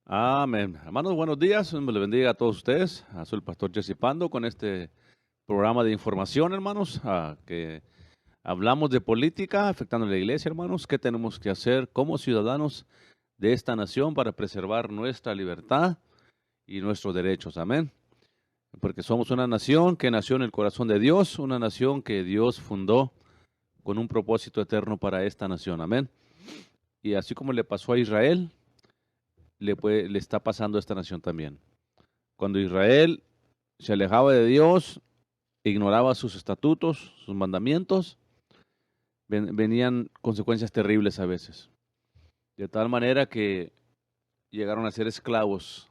Amén. Hermanos, buenos días. Dios me le bendiga a todos ustedes. Soy el pastor Jesse Pando con este programa de información, hermanos, que hablamos de política afectando a la iglesia, hermanos. ¿Qué tenemos que hacer como ciudadanos de esta nación para preservar nuestra libertad y nuestros derechos? Amén. Porque somos una nación que nació en el corazón de Dios, una nación que Dios fundó con un propósito eterno para esta nación. Amén. Y así como le pasó a Israel, le está pasando a esta nación también. Cuando Israel se alejaba de Dios, ignoraba sus estatutos, sus mandamientos, venían consecuencias terribles a veces. De tal manera que llegaron a ser esclavos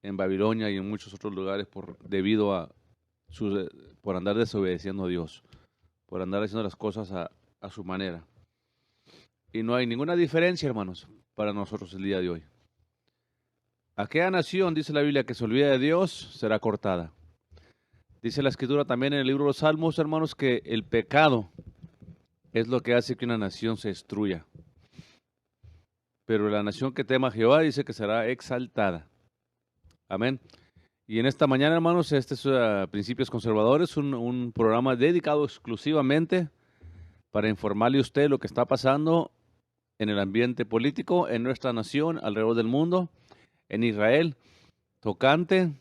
en Babilonia y en muchos otros lugares debido a por andar desobedeciendo a Dios, por andar haciendo las cosas a su manera. Y no hay ninguna diferencia, hermanos, para nosotros el día de hoy. Aquella nación, dice la Biblia, que se olvida de Dios, será cortada. Dice la Escritura también en el libro de los Salmos, hermanos, que el pecado es lo que hace que una nación se destruya. Pero la nación que tema a Jehová dice que será exaltada. Amén. Y en esta mañana, hermanos, este es Principios Conservadores, un programa dedicado exclusivamente para informarle a usted lo que está pasando en el ambiente político en nuestra nación, alrededor del mundo, en Israel, tocante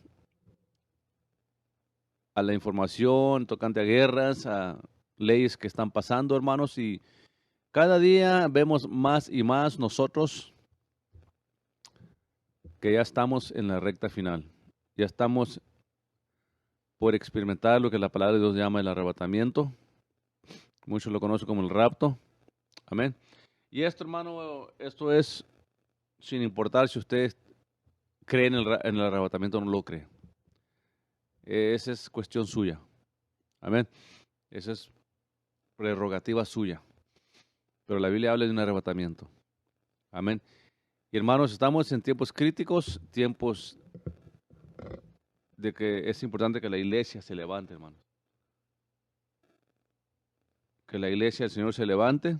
a la información, tocante a guerras, a leyes que están pasando, hermanos, y cada día vemos más y más nosotros que ya estamos en la recta final. Ya estamos por experimentar lo que la palabra de Dios llama el arrebatamiento. Muchos lo conocen como el rapto. Amén. Y esto, hermano, esto es sin importar si usted cree en el arrebatamiento o no lo cree. Esa es cuestión suya. Amén. Esa es prerrogativa suya. Pero la Biblia habla de un arrebatamiento. Amén. Y hermanos, estamos en tiempos críticos, tiempos de que es importante que la iglesia se levante, hermanos. Que la iglesia del Señor se levante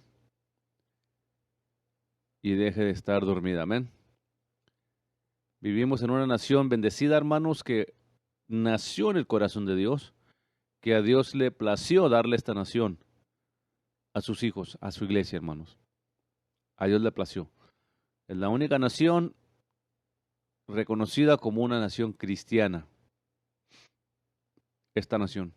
y deje de estar dormida. Amén. Vivimos en una nación bendecida, hermanos, que nació en el corazón de Dios, que a Dios le plació darle esta nación a sus hijos, a su iglesia, hermanos. A Dios le plació. Es la única nación reconocida como una nación cristiana, esta nación.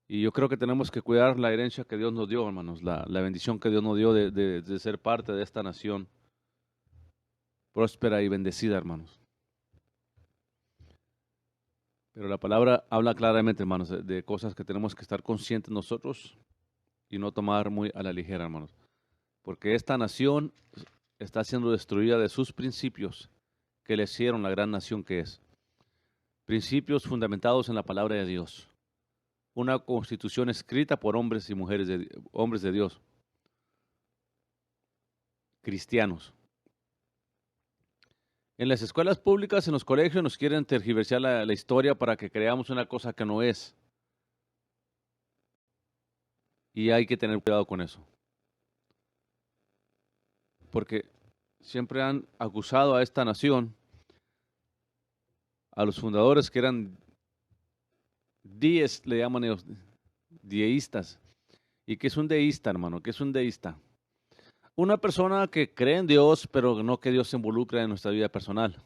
Y yo creo que tenemos que cuidar la herencia que Dios nos dio, hermanos, la bendición que Dios nos dio de ser parte de esta nación próspera y bendecida, hermanos. Pero la palabra habla claramente, hermanos, de cosas que tenemos que estar conscientes nosotros y no tomar muy a la ligera, hermanos. Porque esta nación está siendo destruida de sus principios que le hicieron la gran nación que es. Principios fundamentados en la palabra de Dios. Una constitución escrita por hombres y mujeres, hombres de Dios, cristianos. En las escuelas públicas, en los colegios, nos quieren tergiversar la historia para que creamos una cosa que no es. Y hay que tener cuidado con eso. Porque siempre han acusado a esta nación, a los fundadores que eran le llaman ellos, deístas. ¿Y qué es un deísta, hermano? ¿Qué es un deísta? Una persona que cree en Dios, pero no que Dios se involucre en nuestra vida personal.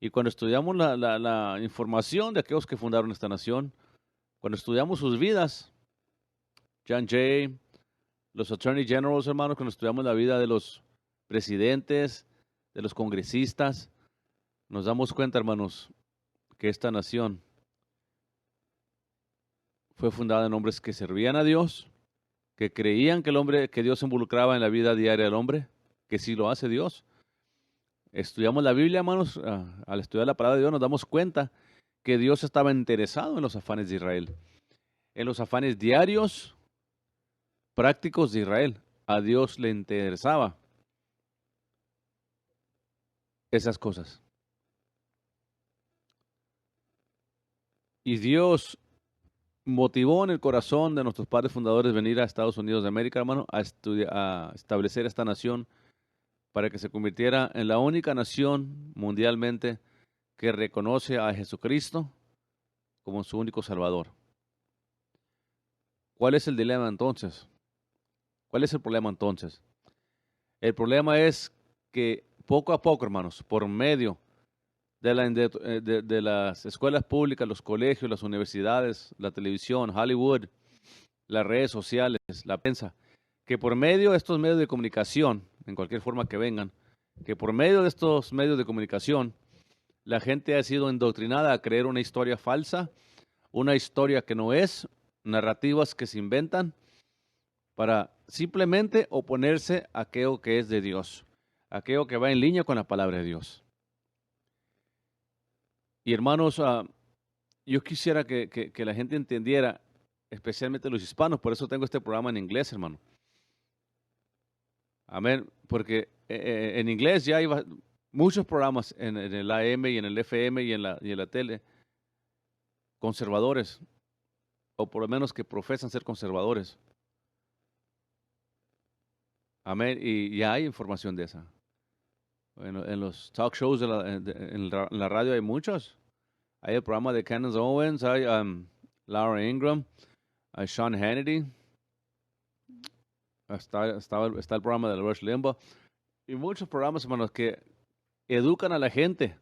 Y cuando estudiamos la información de aquellos que fundaron esta nación, cuando estudiamos sus vidas, John Jay, los Attorney Generals, hermanos, cuando estudiamos la vida de los presidentes, de los congresistas, nos damos cuenta, hermanos, que esta nación fue fundada en hombres que servían a Dios, que creían que Dios se involucraba en la vida diaria del hombre, que sí lo hace Dios. Estudiamos la Biblia, hermanos, al estudiar la palabra de Dios nos damos cuenta que Dios estaba interesado en los afanes de Israel, en los afanes diarios, prácticos de Israel. A Dios le interesaba esas cosas. Y Dios motivó en el corazón de nuestros padres fundadores venir a Estados Unidos de América, hermano, a establecer esta nación para que se convirtiera en la única nación mundialmente que reconoce a Jesucristo como su único Salvador. ¿Cuál es el dilema entonces? ¿Cuál es el problema entonces? El problema es que poco a poco, hermanos, por medio de las escuelas públicas, los colegios, las universidades, la televisión, Hollywood, las redes sociales, la prensa, que por medio de estos medios de comunicación, en cualquier forma que vengan, que por medio de estos medios de comunicación, la gente ha sido indoctrinada a creer una historia falsa, una historia que no es, narrativas que se inventan para simplemente oponerse a aquello que es de Dios, aquello que va en línea con la palabra de Dios. Y hermanos, yo quisiera que la gente entendiera, especialmente los hispanos, por eso tengo este programa en inglés, hermano. Amén, porque en inglés ya hay muchos programas en el AM y en el FM y en la tele, conservadores, o por lo menos que profesan ser conservadores. Amén, y ya hay información de esa. En los talk shows en la radio hay muchos. Hay el programa de Candace Owens, hay Laura Ingraham, hay Sean Hannity, está el programa de Rush Limbaugh, y muchos programas, hermanos, que educan a la gente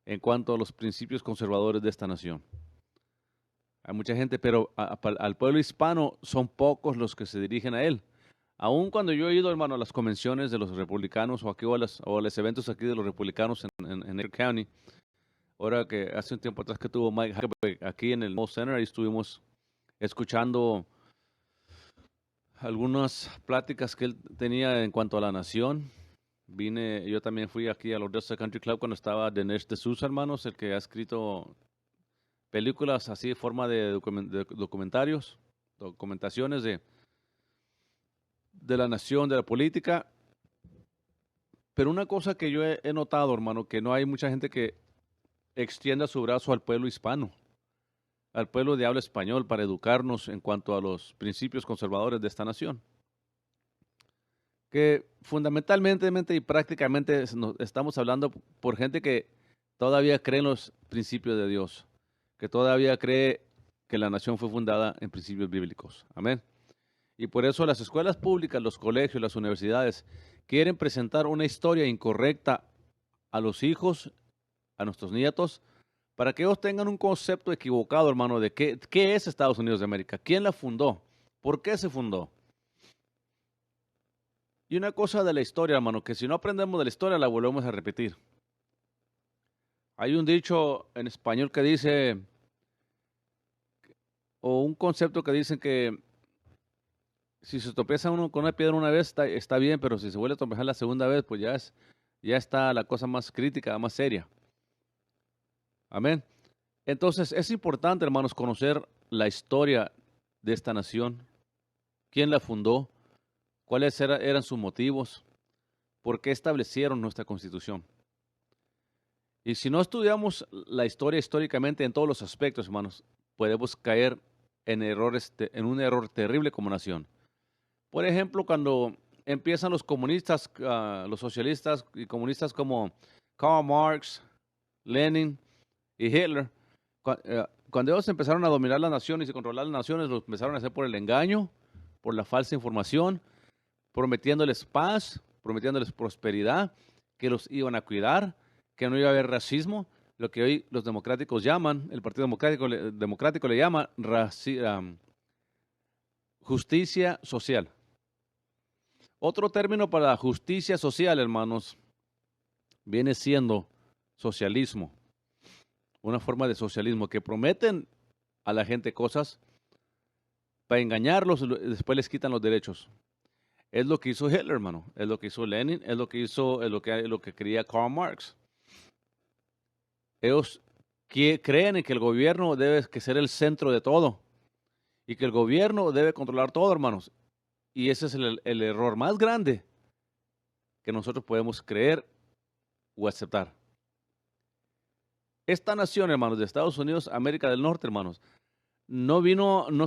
en cuanto a los principios conservadores de esta nación. Hay mucha gente, pero al pueblo hispano son pocos los que se dirigen a él. Aun cuando yo he ido, hermano, a las convenciones de los republicanos o aquí o a los eventos aquí de los republicanos en Ed County, ahora que hace un tiempo atrás que tuvo Mike Huckabee aquí en el Mall Center, ahí estuvimos escuchando algunas pláticas que él tenía en cuanto a la nación. Yo también fui aquí al Odessa Country Club cuando estaba Dinesh D'Souza, hermanos, el que ha escrito películas así de forma de documentaciones de la nación, de la política. Pero una cosa que yo he notado, hermano, que no hay mucha gente que extienda su brazo al pueblo hispano, al pueblo de habla español, para educarnos en cuanto a los principios conservadores de esta nación. Que fundamentalmente y prácticamente estamos hablando por gente que todavía cree en los principios de Dios, que todavía cree que la nación fue fundada en principios bíblicos. Amén. Y por eso las escuelas públicas, los colegios, las universidades quieren presentar una historia incorrecta a los hijos, a nuestros nietos, para que ellos tengan un concepto equivocado, hermano, de qué es Estados Unidos de América, quién la fundó, por qué se fundó. Y una cosa de la historia, hermano, que si no aprendemos de la historia la volvemos a repetir. Hay un dicho en español que dice, o un concepto que dicen que si se tropieza uno con una piedra una vez está bien, pero si se vuelve a tropezar la segunda vez, pues ya está la cosa más crítica, más seria. Amén. Entonces es importante, hermanos, conocer la historia de esta nación, quién la fundó, cuáles eran sus motivos, por qué establecieron nuestra Constitución. Y si no estudiamos la historia históricamente en todos los aspectos, hermanos, podemos caer en un error terrible como nación. Por ejemplo, cuando empiezan los comunistas, los socialistas y comunistas como Karl Marx, Lenin y Hitler, cuando ellos empezaron a dominar las naciones y controlar las naciones, lo empezaron a hacer por el engaño, por la falsa información, prometiéndoles paz, prometiéndoles prosperidad, que los iban a cuidar, que no iba a haber racismo, lo que hoy los democráticos llaman, el Partido Democrático le llama justicia social. Otro término para justicia social, hermanos, viene siendo socialismo. Una forma de socialismo que prometen a la gente cosas para engañarlos y después les quitan los derechos. Es lo que hizo Hitler, hermano. Es lo que hizo Lenin. Es lo que quería Karl Marx. Ellos creen en que el gobierno debe ser el centro de todo y que el gobierno debe controlar todo, hermanos. Y ese es el error más grande que nosotros podemos creer o aceptar. Esta nación, hermanos, de Estados Unidos, América del Norte, hermanos, no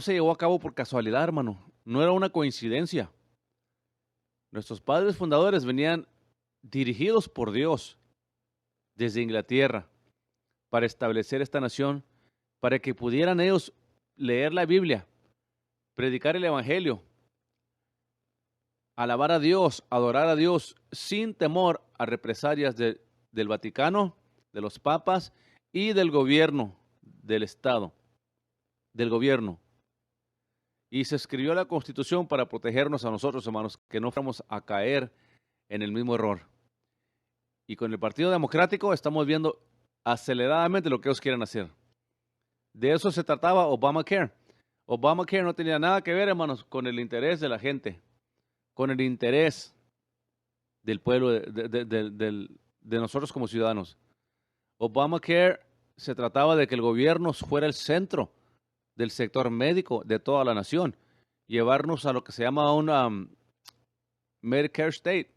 se llevó a cabo por casualidad, hermano. No era una coincidencia. Nuestros padres fundadores venían dirigidos por Dios desde Inglaterra para establecer esta nación, para que pudieran ellos leer la Biblia, predicar el Evangelio, alabar a Dios, adorar a Dios sin temor a represalias del Vaticano, de los papas y del gobierno del Estado, del gobierno. Y se escribió la Constitución para protegernos a nosotros, hermanos, que no fuéramos a caer en el mismo error. Y con el Partido Democrático estamos viendo aceleradamente lo que ellos quieren hacer. De eso se trataba Obamacare. Obamacare no tenía nada que ver, hermanos, con el interés de la gente, con el interés del pueblo, de nosotros como ciudadanos. Obamacare se trataba de que el gobierno fuera el centro del sector médico de toda la nación, llevarnos a lo que se llama un Medicare State,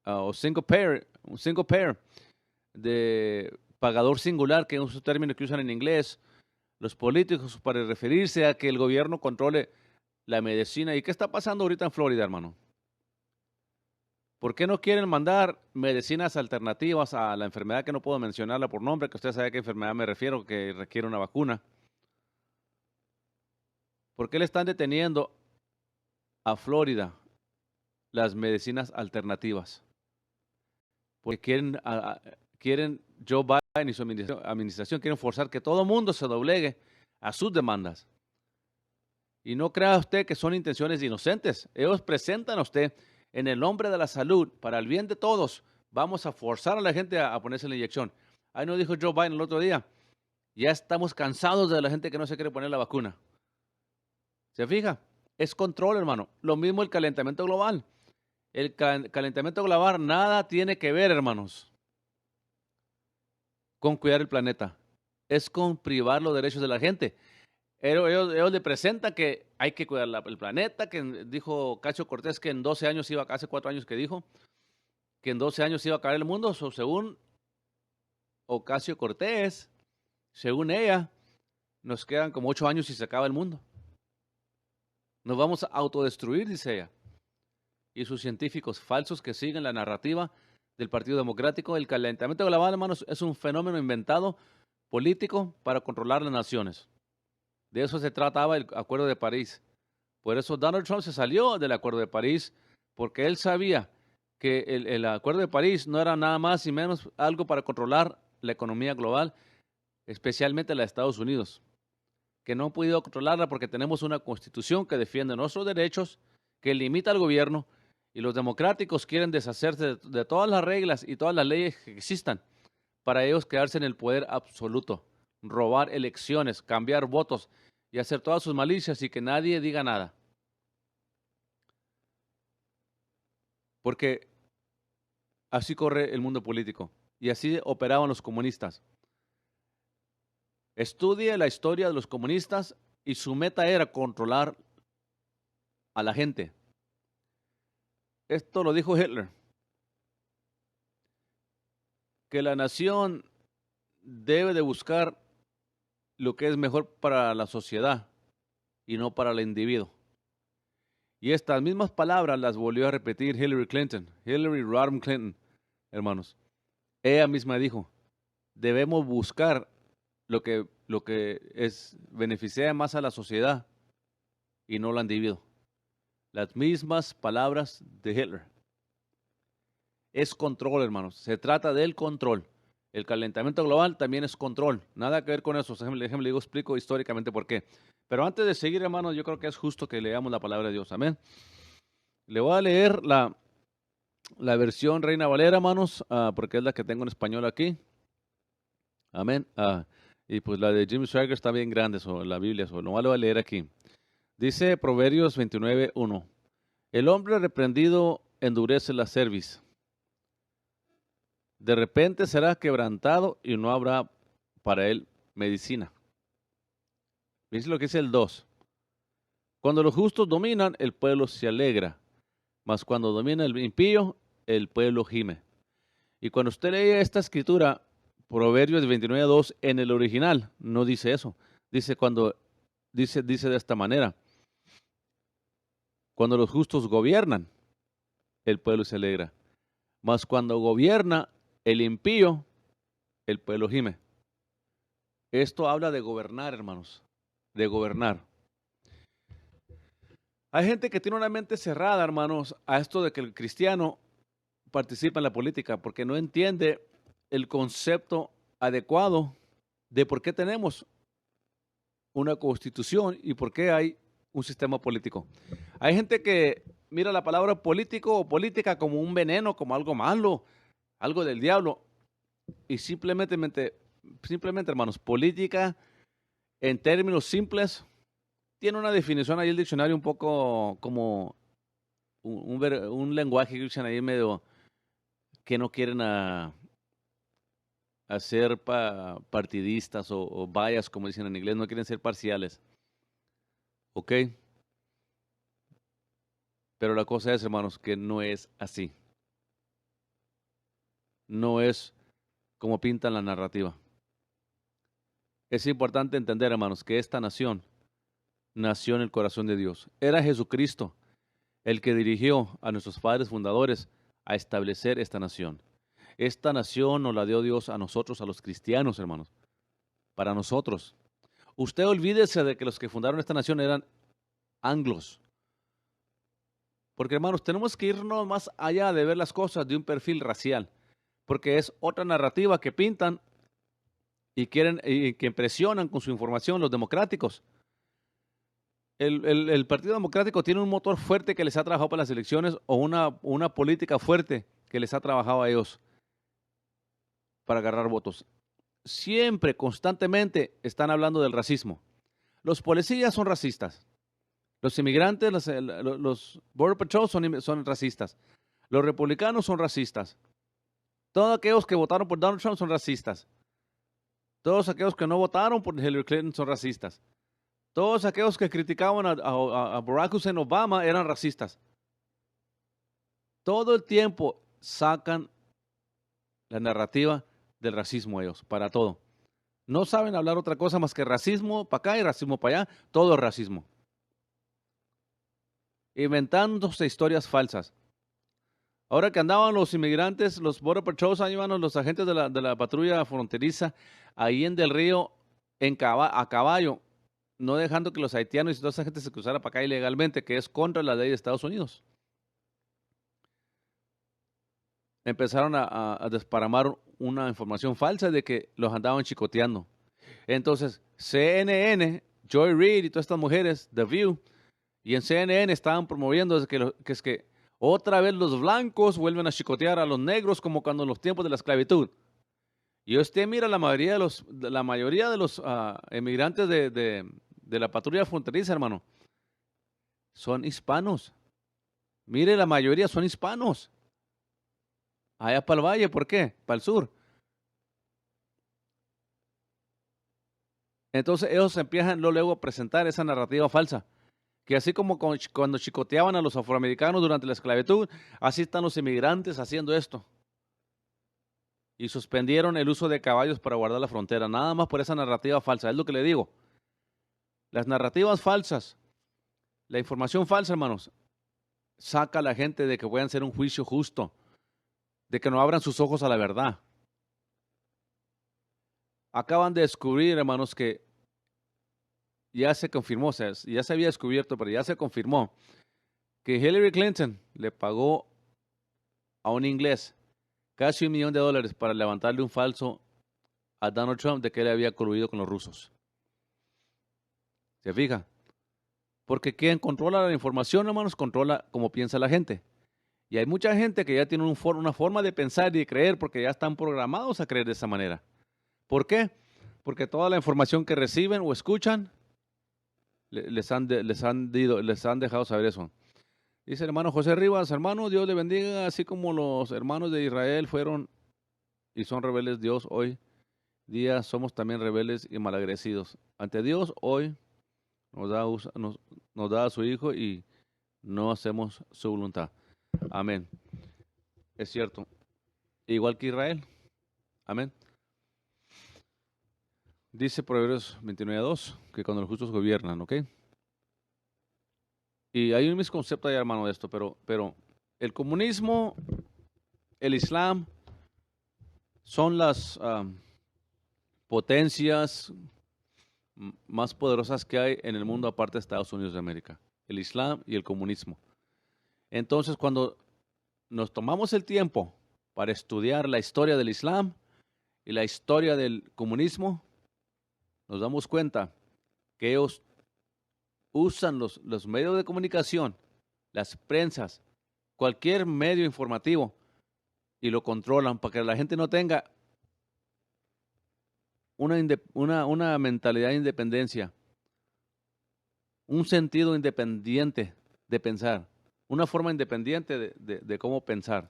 o un single payer, de pagador singular, que es un término que usan en inglés los políticos para referirse a que el gobierno controle la medicina. ¿Y qué está pasando ahorita en Florida, hermano? ¿Por qué no quieren mandar medicinas alternativas a la enfermedad que no puedo mencionarla por nombre, que usted sabe a qué enfermedad me refiero, que requiere una vacuna? ¿Por qué le están deteniendo a Florida las medicinas alternativas? Porque quieren Joe Biden y su administración quieren forzar que todo el mundo se doblegue a sus demandas. Y no crea usted que son intenciones inocentes. Ellos presentan a usted en el nombre de la salud, para el bien de todos, vamos a forzar a la gente a ponerse la inyección. Ahí nos dijo Joe Biden el otro día, ya estamos cansados de la gente que no se quiere poner la vacuna. ¿Se fija? Es control, hermano. Lo mismo el calentamiento global. El calentamiento global nada tiene que ver, hermanos, con cuidar el planeta. Es con privar los derechos de la gente. Ellos le presentan que hay que cuidar el planeta, que dijo Ocasio Cortés que en 12 años iba, hace 4 años que dijo, que en 12 años iba a acabar el mundo. Según Ocasio Cortés, según ella, nos quedan como 8 años y se acaba el mundo. Nos vamos a autodestruir, dice ella. Y sus científicos falsos que siguen la narrativa del Partido Democrático. El calentamiento global, hermanos, es un fenómeno inventado político para controlar las naciones. De eso se trataba el Acuerdo de París. Por eso Donald Trump se salió del Acuerdo de París, porque él sabía que el Acuerdo de París no era nada más y menos algo para controlar la economía global, especialmente la de Estados Unidos, que no han podido controlarla porque tenemos una constitución que defiende nuestros derechos, que limita al gobierno, y los democráticos quieren deshacerse de todas las reglas y todas las leyes que existan para ellos quedarse en el poder absoluto, robar elecciones, cambiar votos y hacer todas sus malicias y que nadie diga nada. Porque así corre el mundo político y así operaban los comunistas. Estudie la historia de los comunistas y su meta era controlar a la gente. Esto lo dijo Hitler, que la nación debe de buscar lo que es mejor para la sociedad y no para el individuo. Y estas mismas palabras las volvió a repetir Hillary Rodham Clinton, hermanos. Ella misma dijo, debemos buscar lo que beneficia más a la sociedad y no al individuo. Las mismas palabras de Hitler. Es control, hermanos. Se trata del control. El calentamiento global también es control. Nada que ver con eso. Déjenme explico históricamente por qué. Pero antes de seguir, hermanos, yo creo que es justo que leamos la palabra de Dios. Amén. Le voy a leer la versión Reina Valera, hermanos, porque es la que tengo en español aquí. Amén. Y pues la de Jim Swagger está bien grande, la Biblia. Lo voy a leer aquí. Dice Proverbios 29:1. El hombre reprendido endurece la cerviz. De repente será quebrantado y no habrá para él medicina. Dice lo que dice el 2. Cuando los justos dominan, el pueblo se alegra. Mas cuando domina el impío, el pueblo gime. Y cuando usted lee esta escritura, Proverbios 29:2, en el original, no dice eso. Dice de esta manera. Cuando los justos gobiernan, el pueblo se alegra. mas cuando gobierna el impío, el pueblo gime. Esto habla de gobernar, hermanos, de gobernar. Hay gente que tiene una mente cerrada, hermanos, a esto de que el cristiano participa en la política porque no entiende el concepto adecuado de por qué tenemos una constitución y por qué hay un sistema político. Hay gente que mira la palabra político o política como un veneno, como algo malo, algo del diablo. Y simplemente, hermanos, política en términos simples tiene una definición ahí el diccionario un poco como un lenguaje que usan ahí medio que no quieren a ser partidistas o bias, como dicen en inglés, no quieren ser parciales. ¿Ok? Pero la cosa es, hermanos, que no es así. No es como pintan la narrativa. Es importante entender, hermanos, que esta nación nació en el corazón de Dios. Era Jesucristo el que dirigió a nuestros padres fundadores a establecer esta nación. Esta nación nos la dio Dios a nosotros, a los cristianos, hermanos, para nosotros. Usted olvídese de que los que fundaron esta nación eran anglos. Porque, hermanos, tenemos que irnos más allá de ver las cosas de un perfil racial, porque es otra narrativa que pintan y quieren y que impresionan con su información los democráticos. El Partido Democrático tiene un motor fuerte que les ha trabajado para las elecciones o una política fuerte que les ha trabajado a ellos para agarrar votos. Siempre, constantemente, están hablando del racismo. Los policías son racistas. Los inmigrantes, los Border Patrol son racistas. Los republicanos son racistas. Todos aquellos que votaron por Donald Trump son racistas. Todos aquellos que no votaron por Hillary Clinton son racistas. Todos aquellos que criticaban a Barack Hussein Obama eran racistas. Todo el tiempo sacan la narrativa del racismo ellos, para todo. No saben hablar otra cosa más que racismo para acá y racismo para allá. Todo es racismo. Inventándose historias falsas. Ahora que andaban los inmigrantes, los Border Patrols, iban los agentes de la patrulla fronteriza ahí en Del Río a caballo, no dejando que los haitianos y toda esa gente se cruzara para acá ilegalmente, que es contra la ley de Estados Unidos. Empezaron a desparramar una información falsa de que los andaban chicoteando. Entonces, CNN, Joy Reid y todas estas mujeres, The View, y en CNN estaban promoviendo que es que otra vez los blancos vuelven a chicotear a los negros como cuando en los tiempos de la esclavitud. Y usted mira la mayoría de los emigrantes de la patrulla fronteriza, hermano, son hispanos. Mire, la mayoría son hispanos. Allá para el valle, ¿por qué? Para el sur. Entonces ellos empiezan luego a presentar esa narrativa falsa. Que así como cuando chicoteaban a los afroamericanos durante la esclavitud, así están los inmigrantes haciendo esto. Y suspendieron el uso de caballos para guardar la frontera, nada más por esa narrativa falsa. Es lo que le digo. Las narrativas falsas, la información falsa, hermanos, saca a la gente de que puedan hacer un juicio justo, de que no abran sus ojos a la verdad. Acaban de descubrir, hermanos, que ya se confirmó, o sea, ya se había descubierto, pero ya se confirmó que Hillary Clinton le pagó a un inglés casi $1 millón para levantarle un falso a Donald Trump de que él había coludido con los rusos. ¿Se fija? Porque quien controla la información, hermanos, controla cómo piensa la gente. Y hay mucha gente que ya tiene una forma de pensar y de creer porque ya están programados a creer de esa manera. ¿Por qué? Porque toda la información que reciben o escuchan les han dejado saber eso. Dice el hermano José Rivas, hermano, Dios le bendiga, así como los hermanos de Israel fueron y son rebeldes, Dios hoy día somos también rebeldes y malagradecidos. Ante Dios hoy nos da a su Hijo y no hacemos su voluntad. Amén. Es cierto. Igual que Israel. Amén. Dice Proverbios 29:2 que cuando los justos gobiernan, ¿ok? Y hay un misconcepto ahí, hermano, de esto, pero el comunismo el Islam son las potencias más poderosas que hay en el mundo aparte de Estados Unidos de América, el Islam y el comunismo. Entonces, cuando nos tomamos el tiempo para estudiar la historia del Islam y la historia del comunismo, nos damos cuenta que ellos usan los medios de comunicación, las prensas, cualquier medio informativo y lo controlan para que la gente no tenga una mentalidad de independencia, un sentido independiente de pensar, una forma independiente de cómo pensar.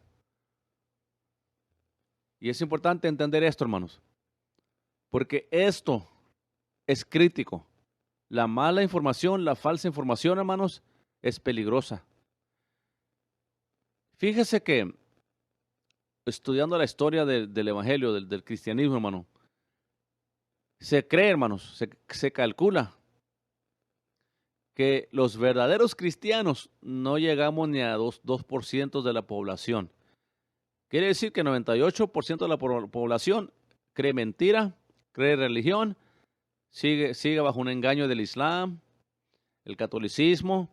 Y es importante entender esto, hermanos, porque esto es crítico. La mala información, la falsa información, hermanos, es peligrosa. Fíjese que estudiando la historia del Evangelio, del cristianismo, hermano, se cree, hermanos, se calcula que los verdaderos cristianos no llegamos ni a 2% de la población. Quiere decir que 98% de la población cree mentira, cree religión, sigue bajo un engaño del Islam, el catolicismo,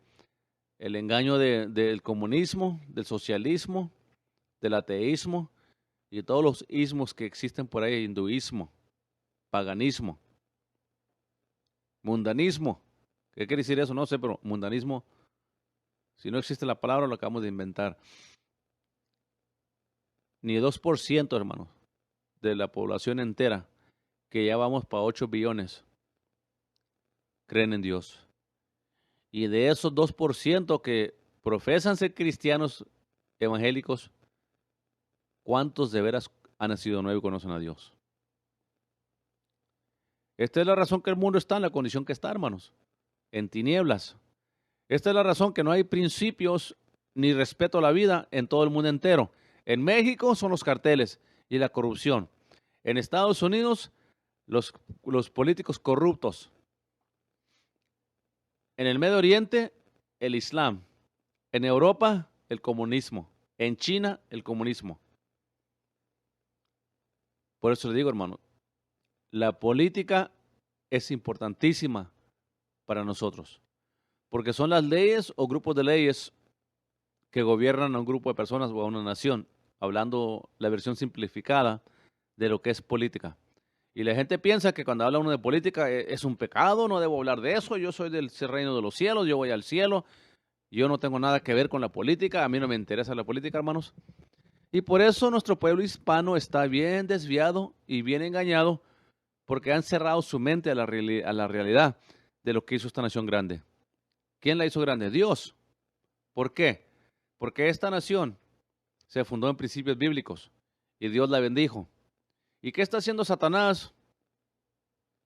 el engaño del comunismo, del socialismo, del ateísmo y todos los ismos que existen por ahí, hinduismo, paganismo, mundanismo. ¿Qué quiere decir eso? No sé, pero mundanismo, si no existe la palabra, lo acabamos de inventar. Ni 2%, hermanos, de la población entera, que ya vamos para 8 billones, creen en Dios. Y de esos 2% que profesan ser cristianos evangélicos, ¿cuántos de veras han nacido nuevo y conocen a Dios? Esta es la razón que el mundo está en la condición que está, hermanos, en tinieblas. Esta es la razón que no hay principios ni respeto a la vida en todo el mundo entero. En México son los carteles y la corrupción. En Estados Unidos, los políticos corruptos. En el Medio Oriente, el Islam. En Europa, el comunismo. En China, el comunismo. Por eso le digo, hermano, la política es importantísima para nosotros, porque son las leyes o grupos de leyes que gobiernan a un grupo de personas o a una nación, hablando la versión simplificada de lo que es política. Y la gente piensa que cuando habla uno de política es un pecado, no debo hablar de eso, yo soy del reino de los cielos, yo voy al cielo, yo no tengo nada que ver con la política, a mí no me interesa la política, hermanos. Y por eso nuestro pueblo hispano está bien desviado y bien engañado, porque han cerrado su mente a la realidad de lo que hizo esta nación grande. ¿Quién la hizo grande? Dios. ¿Por qué? Porque esta nación se fundó en principios bíblicos y Dios la bendijo. ¿Y qué está haciendo Satanás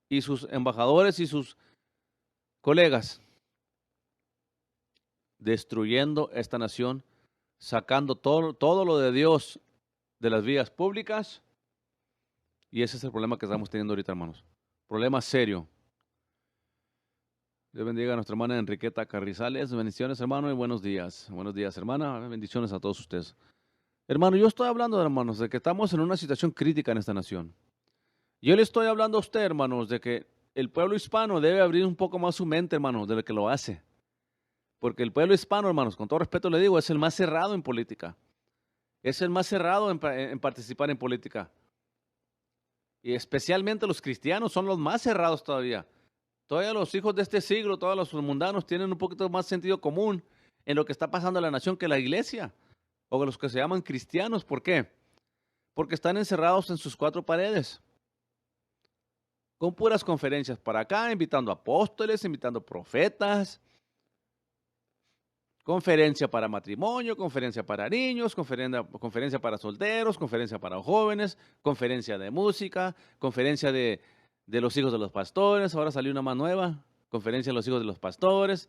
y sus embajadores y sus colegas? Destruyendo esta nación, sacando todo lo de Dios de las vías públicas. Y ese es el problema que estamos teniendo ahorita, hermanos. Problema serio. Dios bendiga a nuestra hermana Enriqueta Carrizales. Bendiciones, hermano, y buenos días. Buenos días, hermana. Bendiciones a todos ustedes. Hermano, yo estoy hablando, hermanos, de que estamos en una situación crítica en esta nación. Yo le estoy hablando a usted, hermanos, de que el pueblo hispano debe abrir un poco más su mente, hermanos, de lo que lo hace. Porque el pueblo hispano, hermanos, con todo respeto le digo, es el más cerrado en política. Es el más cerrado en participar en política. Y especialmente los cristianos son los más cerrados todavía. Todavía los hijos de este siglo, todos los mundanos tienen un poquito más sentido común en lo que está pasando en la nación que la iglesia. O los que se llaman cristianos. ¿Por qué? Porque están encerrados en sus cuatro paredes. Con puras conferencias para acá, invitando apóstoles, invitando profetas. Conferencia para matrimonio, conferencia para niños, conferencia para solteros, conferencia para jóvenes, conferencia de música, conferencia de los hijos de los pastores. Ahora salió una más nueva, conferencia de los hijos de los pastores.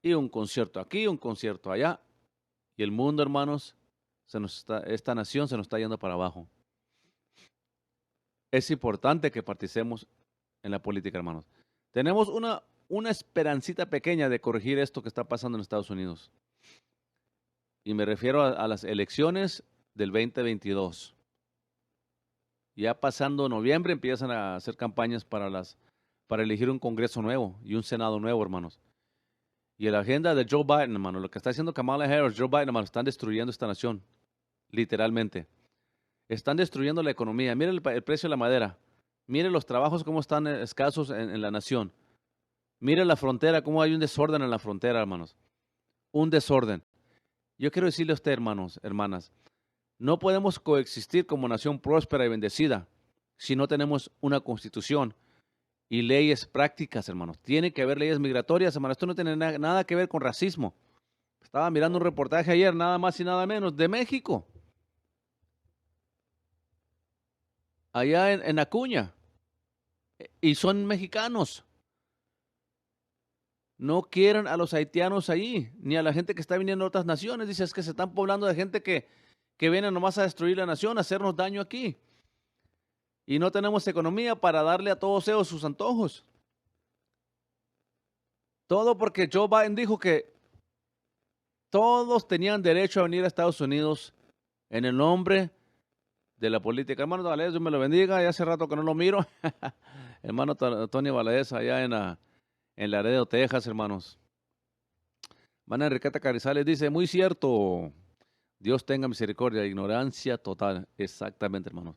Y un concierto aquí, un concierto allá. Y el mundo, hermanos, esta nación se nos está yendo para abajo. Es importante que participemos en la política, hermanos. Tenemos una esperancita pequeña de corregir esto que está pasando en Estados Unidos. Y me refiero a las elecciones del 2022. Ya pasando noviembre empiezan a hacer campañas para elegir un Congreso nuevo y un Senado nuevo, hermanos. Y la agenda de Joe Biden, hermano, lo que está haciendo Kamala Harris, Joe Biden, hermano, están destruyendo esta nación, literalmente. Están destruyendo la economía. Mire el precio de la madera. Mire los trabajos cómo están escasos en la nación. Mire la frontera, cómo hay un desorden en la frontera, hermanos. Un desorden. Yo quiero decirle a usted, hermanos, hermanas, no podemos coexistir como nación próspera y bendecida si no tenemos una constitución y leyes prácticas, hermanos. Tiene que haber leyes migratorias, hermanos. Esto no tiene nada que ver con racismo. Estaba mirando un reportaje ayer, nada más y nada menos, de México. Allá en Acuña. Y son mexicanos. No quieren a los haitianos ahí, ni a la gente que está viniendo de otras naciones. Dice, es que se están poblando de gente que viene nomás a destruir la nación, a hacernos daño aquí. Y no tenemos economía para darle a todos ellos sus antojos. Todo porque Joe Biden dijo que todos tenían derecho a venir a Estados Unidos en el nombre de la política. Hermano Valadez, Dios me lo bendiga. Ya hace rato que no lo miro. Hermano Tony Valadez, allá en Laredo, Texas, hermanos. Hermana Enriqueta Carizales dice, muy cierto, Dios tenga misericordia, ignorancia total. Exactamente, hermanos.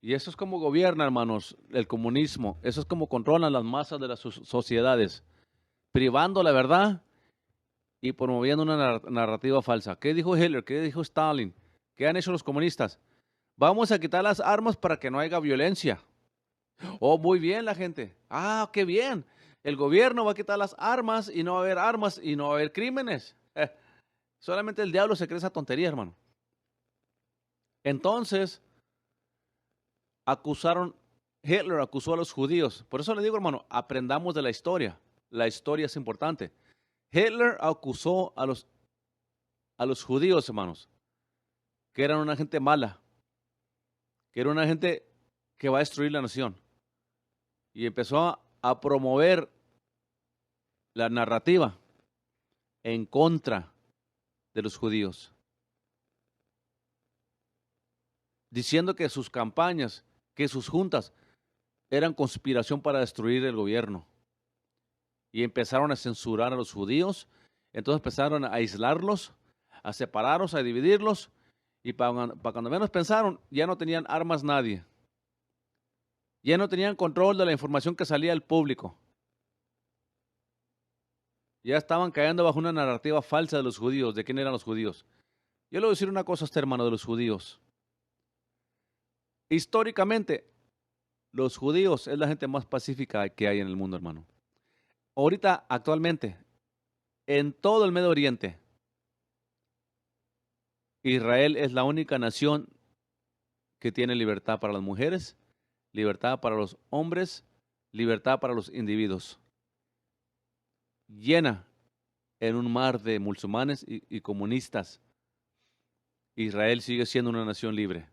Y eso es como gobierna, hermanos, el comunismo. Eso es como controlan las masas de las sociedades, privando la verdad y promoviendo una narrativa falsa. ¿Qué dijo Hitler? ¿Qué dijo Stalin? ¿Qué han hecho los comunistas? Vamos a quitar las armas para que no haya violencia. Oh, muy bien la gente. Ah, qué bien. El gobierno va a quitar las armas y no va a haber armas y no va a haber crímenes. Solamente el diablo se cree esa tontería, hermano. Entonces, Hitler acusó a los judíos. Por eso le digo, hermano, aprendamos de la historia. La historia es importante. Hitler acusó a los judíos, hermanos, que eran una gente mala, que era una gente que va a destruir la nación. Y empezó a promover la narrativa en contra de los judíos, diciendo que sus campañas, que sus juntas eran conspiración para destruir el gobierno. Y empezaron a censurar a los judíos. Entonces empezaron a aislarlos, a separarlos, a dividirlos. Y para cuando menos pensaron, ya no tenían armas nadie. Ya no tenían control de la información que salía al público. Ya estaban cayendo bajo una narrativa falsa de los judíos, de quién eran los judíos. Yo le voy a decir una cosa a este hermano de los judíos. Históricamente, los judíos es la gente más pacífica que hay en el mundo, hermano. Ahorita, actualmente, en todo el Medio Oriente, Israel es la única nación que tiene libertad para las mujeres, libertad para los hombres, libertad para los individuos. Llena en un mar de musulmanes y comunistas. Israel sigue siendo una nación libre.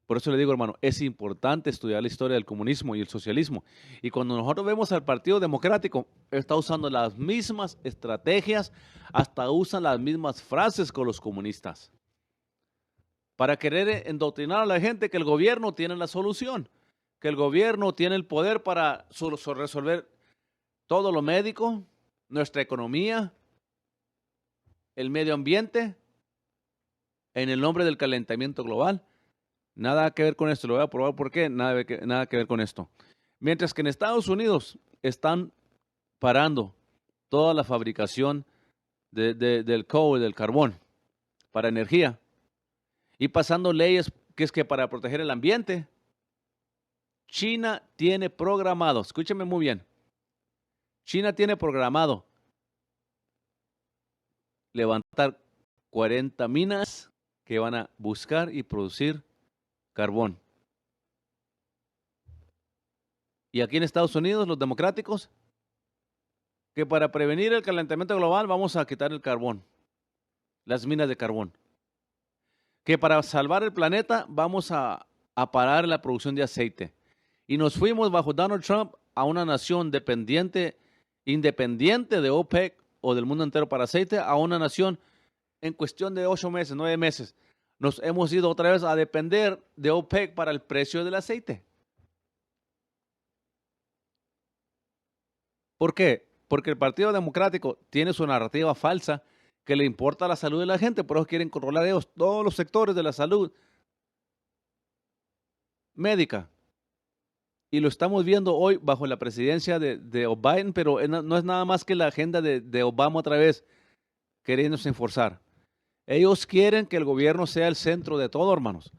Por eso le digo, hermano, es importante estudiar la historia del comunismo y el socialismo. Y cuando nosotros vemos al Partido Democrático, está usando las mismas estrategias, hasta usan las mismas frases con los comunistas, para querer endoctrinar a la gente que el gobierno tiene la solución, que el gobierno tiene el poder para resolver todo lo médico, nuestra economía, el medio ambiente, en el nombre del calentamiento global. Nada que ver con esto, lo voy a probar por qué, nada que ver con esto. Mientras que en Estados Unidos están parando toda la fabricación del coal, del carbón, para energía, y pasando leyes que es que para proteger el ambiente, China tiene programado, escúcheme muy bien, China tiene programado levantar 40 minas que van a buscar y producir carbón. Y aquí en Estados Unidos, los democráticos, que para prevenir el calentamiento global vamos a quitar el carbón, las minas de carbón. Que para salvar el planeta vamos a parar la producción de aceite. Y nos fuimos bajo Donald Trump a una nación independiente de OPEC o del mundo entero para aceite a una nación en cuestión de 8 meses, 9 meses. Nos hemos ido otra vez a depender de OPEC para el precio del aceite. ¿Por qué? Porque el Partido Democrático tiene su narrativa falsa que le importa la salud de la gente, por eso quieren controlar ellos todos los sectores de la salud médica. Y lo estamos viendo hoy bajo la presidencia de Biden, pero no es nada más que la agenda de Obama otra vez queriéndose enforzar. Ellos quieren que el gobierno sea el centro de todo, hermanos.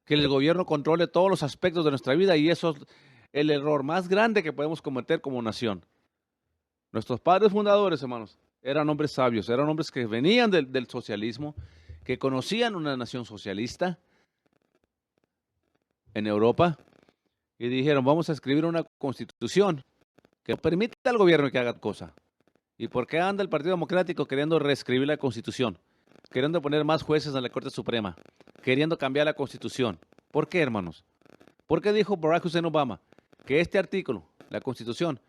Que el gobierno controle todos los aspectos de nuestra vida y eso es el error más grande que podemos cometer como nación. Nuestros padres fundadores, hermanos, eran hombres sabios, eran hombres que venían del socialismo, que conocían una nación socialista en Europa y dijeron, vamos a escribir una constitución que permita al gobierno que haga cosas. ¿Y por qué anda el Partido Democrático queriendo reescribir la constitución? Queriendo poner más jueces en la Corte Suprema, queriendo cambiar la constitución. ¿Por qué, hermanos? ¿Por qué dijo Barack Hussein Obama que este artículo, la constitución,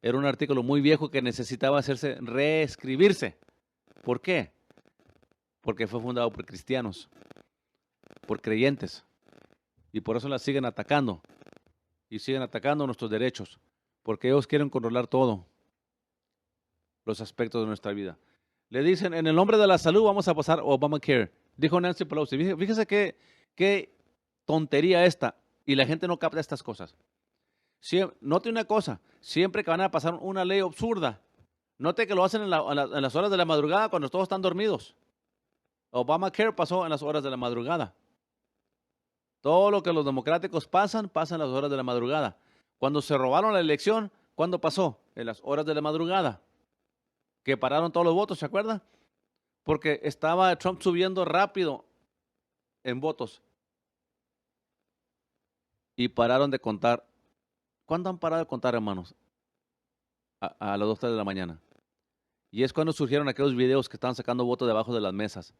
era un artículo muy viejo que necesitaba reescribirse? ¿Por qué? Porque fue fundado por cristianos, por creyentes, y por eso la siguen atacando, y siguen atacando nuestros derechos, porque ellos quieren controlar todo, los aspectos de nuestra vida. Le dicen, en el nombre de la salud vamos a pasar Obamacare, dijo Nancy Pelosi. Fíjese qué tontería esta, y la gente no capta estas cosas. Note una cosa, siempre que van a pasar una ley absurda, note que lo hacen en las horas de la madrugada cuando todos están dormidos. Obamacare pasó en las horas de la madrugada. Todo lo que los democráticos pasa en las horas de la madrugada. Cuando se robaron la elección, ¿cuándo pasó? En las horas de la madrugada. Que pararon todos los votos, ¿se acuerda? Porque estaba Trump subiendo rápido en votos. Y pararon de contar. ¿Cuándo han parado de contar, hermanos? A las 2, 3 de la mañana. Y es cuando surgieron aquellos videos que estaban sacando votos debajo de las mesas.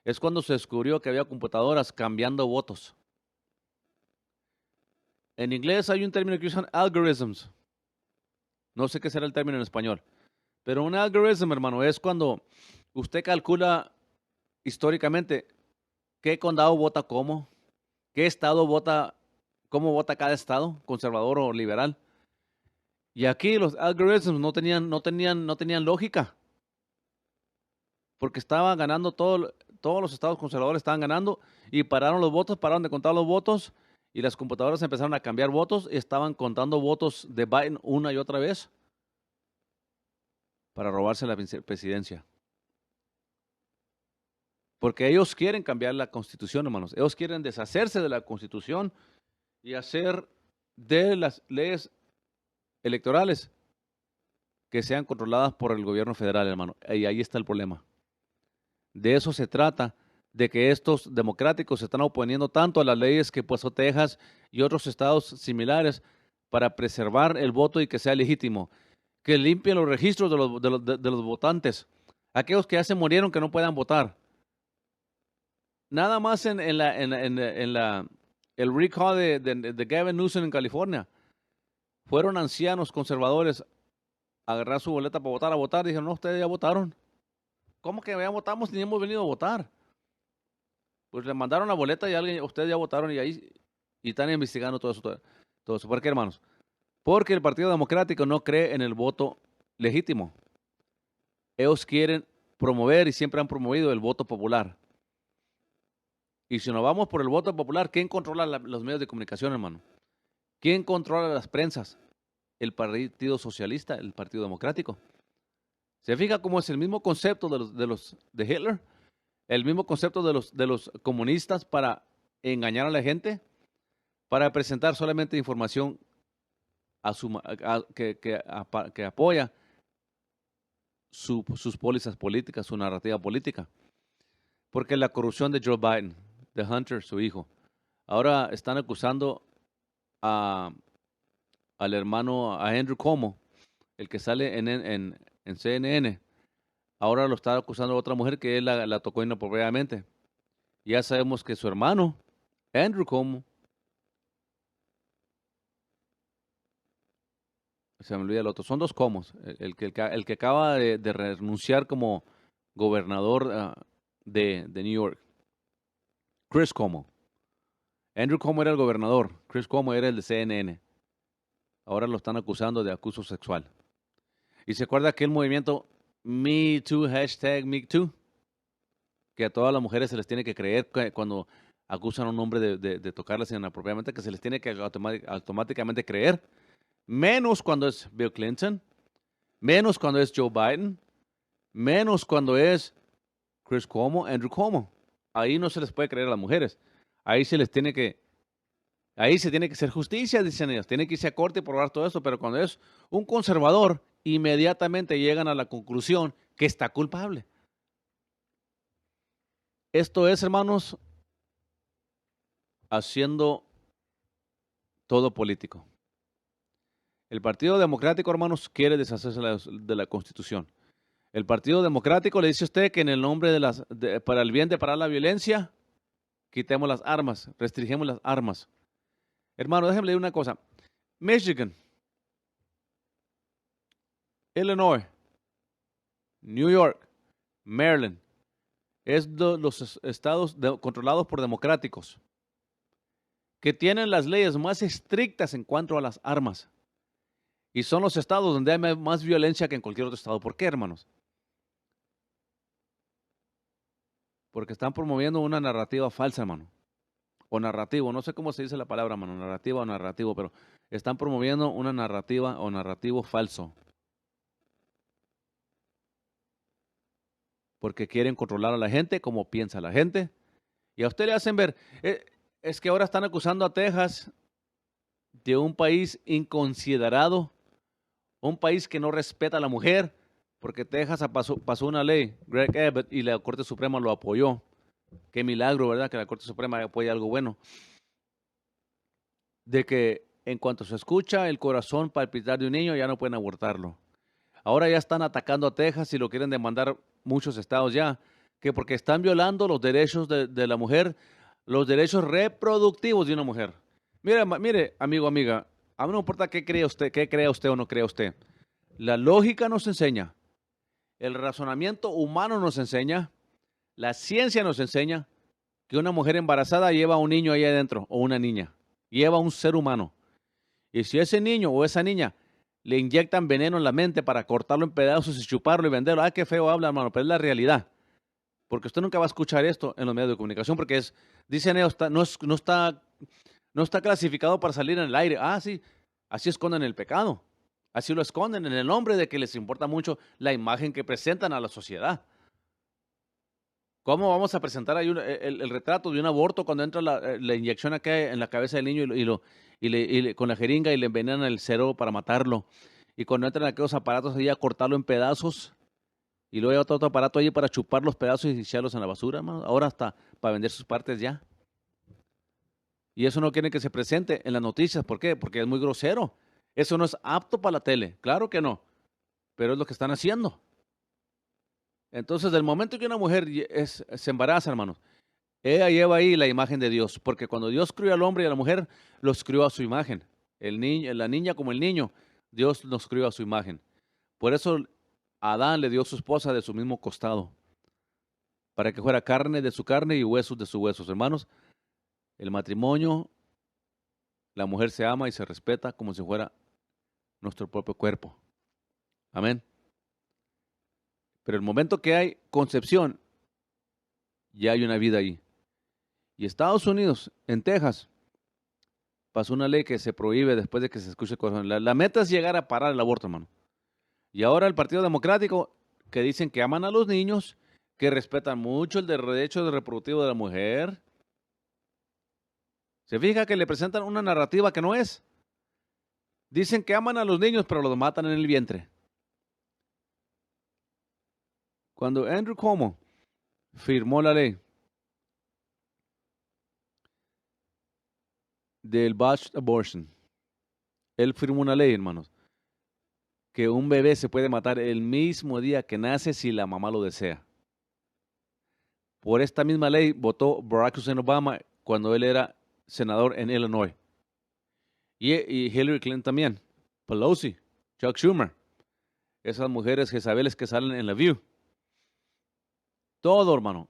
Es cuando se descubrió que había computadoras cambiando votos. En inglés hay un término que usan algorithms. No sé qué será el término en español. Pero un algoritmo, hermano, es cuando usted calcula históricamente qué condado vota cómo, qué estado vota, cómo vota cada estado, conservador o liberal. Y aquí los algoritmos no tenían lógica. Porque estaban ganando todos los estados conservadores estaban ganando y pararon los votos, pararon de contar los votos y las computadoras empezaron a cambiar votos y estaban contando votos de Biden una y otra vez para robarse la presidencia. Porque ellos quieren cambiar la constitución, hermanos. Ellos quieren deshacerse de la constitución y hacer de las leyes electorales que sean controladas por el gobierno federal, hermano. Y ahí está el problema. De eso se trata, de que estos democráticos se están oponiendo tanto a las leyes que pasó Texas y otros estados similares para preservar el voto y que sea legítimo. Que limpien los registros de los votantes. Aquellos que ya se murieron que no puedan votar. Nada más en el recall de Gavin Newsom en California. Fueron ancianos conservadores a agarrar su boleta para votar. Dijeron, no, ustedes ya votaron. ¿Cómo que ya votamos ni hemos venido a votar? Pues le mandaron la boleta y ustedes ya votaron y están investigando todo eso. ¿Por qué, hermanos? Porque el Partido Democrático no cree en el voto legítimo. Ellos quieren promover y siempre han promovido el voto popular. Y si nos vamos por el voto popular, ¿quién controla los medios de comunicación, hermano? ¿Quién controla las prensas? El Partido Socialista, el Partido Democrático. ¿Se fija cómo es el mismo concepto de Hitler? El mismo concepto de los comunistas para engañar a la gente, para presentar solamente información que apoya sus pólizas políticas, su narrativa política. Porque la corrupción de Joe Biden, de Hunter, su hijo, ahora están acusando al hermano, a Andrew Cuomo, el que sale en CNN. Ahora lo está acusando a otra mujer que él la tocó inapropiadamente. Ya sabemos que su hermano, Andrew Cuomo, se me olvida el otro, son dos comos. El que acaba de renunciar como gobernador de New York. Chris Cuomo. Andrew Cuomo era el gobernador. Chris Cuomo era el de CNN. Ahora lo están acusando de acoso sexual. ¿Y se acuerda aquel movimiento Me Too, hashtag Me Too? Que a todas las mujeres se les tiene que creer cuando acusan a un hombre de tocarlas inapropiadamente, que se les tiene que automáticamente creer. Menos cuando es Bill Clinton, menos cuando es Joe Biden, menos cuando es Chris Cuomo, Andrew Cuomo. Ahí no se les puede creer a las mujeres. Ahí se tiene que hacer justicia, dicen ellas. Tiene que irse a corte y probar todo eso, pero cuando es un conservador, inmediatamente llegan a la conclusión que está culpable. Esto es, hermanos, haciendo todo político. El Partido Democrático, hermanos, quiere deshacerse de la Constitución. El Partido Democrático le dice a usted que en el nombre para el bien de parar la violencia, quitemos las armas, restringemos las armas. Hermano, déjenme leer una cosa. Michigan, Illinois, New York, Maryland, es los estados controlados por democráticos que tienen las leyes más estrictas en cuanto a las armas. Y son los estados donde hay más violencia que en cualquier otro estado. ¿Por qué, hermanos? Porque están promoviendo una narrativa falsa, hermano. O narrativo, no sé cómo se dice la palabra, hermano, narrativa o narrativo, pero están promoviendo una narrativa o narrativo falso. Porque quieren controlar a la gente como piensa la gente. Y a usted le hacen ver, es que ahora están acusando a Texas de un país inconsiderado, un país que no respeta a la mujer, porque Texas pasó una ley, Greg Abbott, y la Corte Suprema lo apoyó. Qué milagro, ¿verdad? Que la Corte Suprema apoye algo bueno. De que en cuanto se escucha el corazón palpitar de un niño, ya no pueden abortarlo. Ahora ya están atacando a Texas y lo quieren demandar muchos estados ya, que porque están violando los derechos de la mujer, los derechos reproductivos de una mujer. Mire, amigo, amiga, a mí no importa qué crea usted o no crea usted. La lógica nos enseña, el razonamiento humano nos enseña, la ciencia nos enseña que una mujer embarazada lleva a un niño ahí adentro, o una niña, lleva a un ser humano. Y si ese niño o esa niña le inyectan veneno en la mente para cortarlo en pedazos y chuparlo y venderlo, qué feo habla, hermano, pero es la realidad. Porque usted nunca va a escuchar esto en los medios de comunicación, porque dicen ellos, no está clasificado para salir en el aire. Sí, así esconden el pecado. Así lo esconden en el nombre de que les importa mucho la imagen que presentan a la sociedad. ¿Cómo vamos a presentar ahí el retrato de un aborto cuando entra la inyección acá en la cabeza del niño con la jeringa y le envenenan el cerebro para matarlo? Y cuando entran aquellos aparatos ahí a cortarlo en pedazos y luego hay otro aparato ahí para chupar los pedazos y echarlos en la basura, hermano. Ahora hasta para vender sus partes ya. Y eso no quieren que se presente en las noticias. ¿Por qué? Porque es muy grosero. Eso no es apto para la tele. Claro que no. Pero es lo que están haciendo. Entonces, del momento que una mujer se embaraza, hermanos, ella lleva ahí la imagen de Dios. Porque cuando Dios crió al hombre y a la mujer, los crió a su imagen. La niña como el niño, Dios nos crió a su imagen. Por eso Adán le dio a su esposa de su mismo costado. Para que fuera carne de su carne y huesos de sus huesos. Hermanos, el matrimonio, la mujer se ama y se respeta como si fuera nuestro propio cuerpo. Amén. Pero el momento que hay concepción, ya hay una vida ahí. Y Estados Unidos, en Texas, pasó una ley que se prohíbe después de que se escuche el corazón. La meta es llegar a parar el aborto, hermano. Y ahora el Partido Democrático, que dicen que aman a los niños, que respetan mucho el derecho reproductivo de la mujer. Se fija que le presentan una narrativa que no es. Dicen que aman a los niños, pero los matan en el vientre. Cuando Andrew Cuomo firmó la ley del botched abortion, él firmó una ley, hermanos, que un bebé se puede matar el mismo día que nace si la mamá lo desea. Por esta misma ley votó Barack Hussein Obama cuando él era senador en Illinois. Y Hillary Clinton también. Pelosi, Chuck Schumer, esas mujeres Jezabeles que salen en la View. Todo, hermano.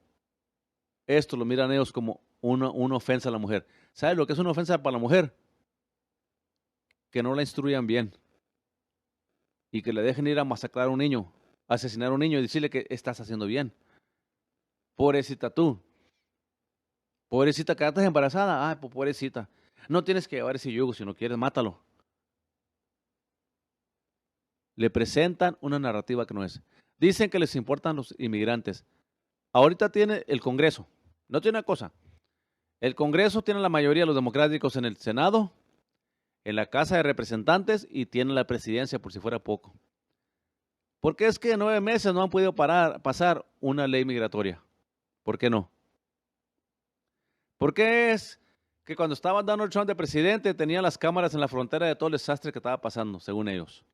Esto lo miran ellos como una ofensa a la mujer. ¿Sabe lo que es una ofensa para la mujer? Que no la instruyan bien y que le dejen ir a masacrar a un niño, a asesinar a un niño y decirle que estás haciendo bien. Pobrecita tú. Pobrecita, quedaste embarazada. Ay, pues pobrecita. No tienes que llevar ese yugo, si no quieres, mátalo. Le presentan una narrativa que no es. Dicen que les importan los inmigrantes. Ahorita tiene el Congreso. No tiene una cosa. El Congreso tiene la mayoría de los democráticos en el Senado, en la Casa de Representantes y tiene la presidencia por si fuera poco. ¿Por qué es que en 9 meses no han podido pasar una ley migratoria? ¿Por qué no? ¿Por qué es que cuando estaba Donald Trump de presidente tenían las cámaras en la frontera de todo el desastre que estaba pasando, según ellos?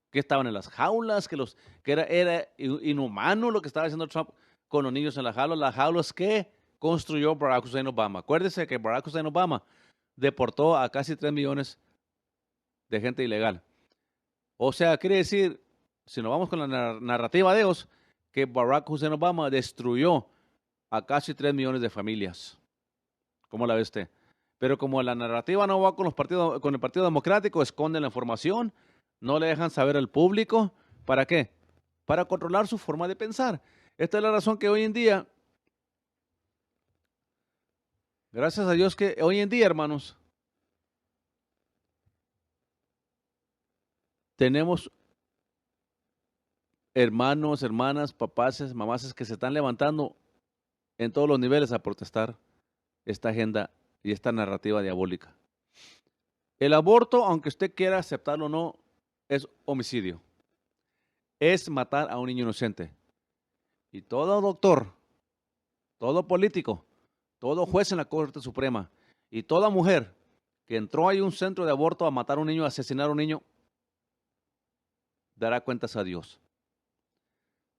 Que estaban en las jaulas, que era inhumano lo que estaba haciendo Trump con los niños en las jaulas que construyó Barack Hussein Obama. Acuérdese que Barack Hussein Obama deportó a casi 3 millones de gente ilegal. O sea, quiere decir, si nos vamos con la narrativa de ellos, que Barack Hussein Obama destruyó a casi 3 millones de familias. ¿Cómo la ve usted? Pero como la narrativa no va con el Partido Democrático, esconden la información, no le dejan saber al público. ¿Para qué? Para controlar su forma de pensar. Esta es la razón que hoy en día, gracias a Dios que hoy en día, hermanos, tenemos hermanos, hermanas, papás, mamás que se están levantando en todos los niveles a protestar esta agenda y esta narrativa diabólica. El aborto, aunque usted quiera aceptarlo o no, es homicidio. Es matar a un niño inocente. Y todo doctor, todo político, todo juez en la Corte Suprema y toda mujer que entró ahí a un centro de aborto a matar a un niño, a asesinar a un niño, dará cuentas a Dios.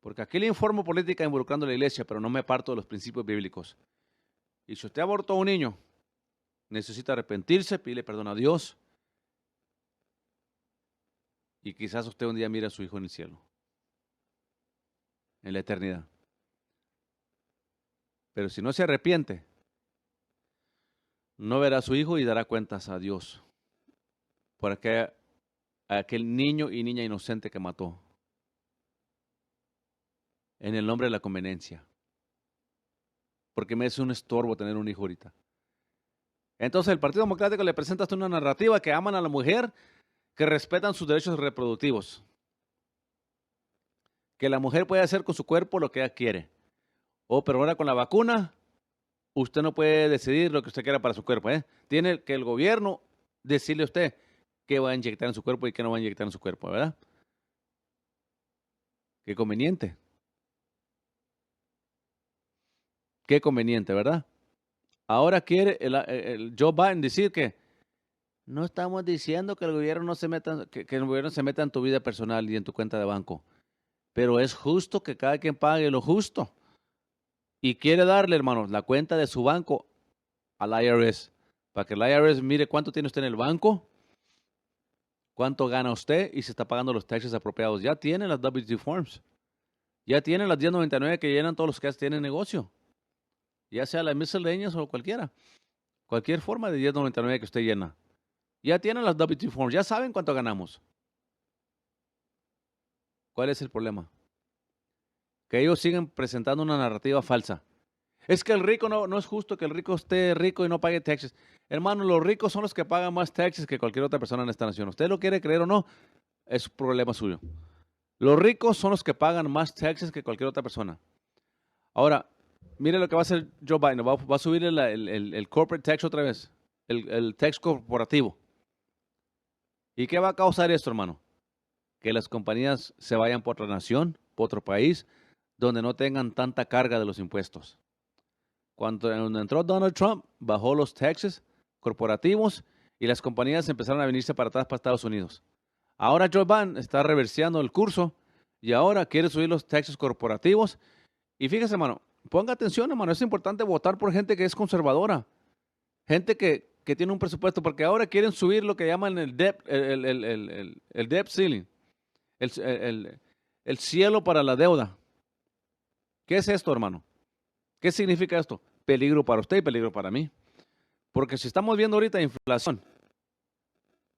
Porque aquí le informo política involucrando a la iglesia, pero no me parto de los principios bíblicos. Y si usted abortó a un niño, necesita arrepentirse, pedirle perdón a Dios. Y quizás usted un día mire a su hijo en el cielo, en la eternidad. Pero si no se arrepiente, no verá a su hijo y dará cuentas a Dios por aquel niño y niña inocente que mató en el nombre de la conveniencia. Porque me es un estorbo tener un hijo ahorita. Entonces el Partido Democrático le presenta hasta una narrativa que aman a la mujer, que respetan sus derechos reproductivos. Que la mujer puede hacer con su cuerpo lo que ella quiere. Pero ahora con la vacuna, usted no puede decidir lo que usted quiera para su cuerpo. Tiene que el gobierno decirle a usted qué va a inyectar en su cuerpo y qué no va a inyectar en su cuerpo, ¿verdad? Qué conveniente. Qué conveniente, ¿verdad? Ahora quiere el Joe Biden decir que no estamos diciendo que el gobierno no se meta, que el gobierno se meta en tu vida personal y en tu cuenta de banco. Pero es justo que cada quien pague lo justo. Y quiere darle, hermanos, la cuenta de su banco al IRS. Para que el IRS mire cuánto tiene usted en el banco, cuánto gana usted y se está pagando los taxes apropiados. Ya tienen las W-2 forms. Ya tienen las 1099 que llenan todos los que tienen negocio. Ya sea las misceláneas o cualquiera. Cualquier forma de 1099 que usted llena. Ya tienen las W-2 forms. Ya saben cuánto ganamos. ¿Cuál es el problema? Que ellos siguen presentando una narrativa falsa. Es que el rico no es justo que el rico esté rico y no pague taxes. Hermano, los ricos son los que pagan más taxes que cualquier otra persona en esta nación. Usted lo quiere creer o no, es un problema suyo. Los ricos son los que pagan más taxes que cualquier otra persona. Ahora, mire lo que va a hacer Joe Biden. Va a subir el corporate tax otra vez. El tax corporativo. ¿Y qué va a causar esto, hermano? Que las compañías se vayan por otra nación, por otro país, donde no tengan tanta carga de los impuestos. Cuando entró Donald Trump, bajó los taxes corporativos y las compañías empezaron a venirse para atrás para Estados Unidos. Ahora Joe Biden está reverseando el curso y ahora quiere subir los taxes corporativos. Y fíjese, hermano, ponga atención, hermano, es importante votar por gente que es conservadora. Gente que que tiene un presupuesto, porque ahora quieren subir lo que llaman el debt, el debt ceiling, el cielo para la deuda. ¿Qué es esto, hermano? ¿Qué significa esto? Peligro para usted y peligro para mí. Porque si estamos viendo ahorita inflación,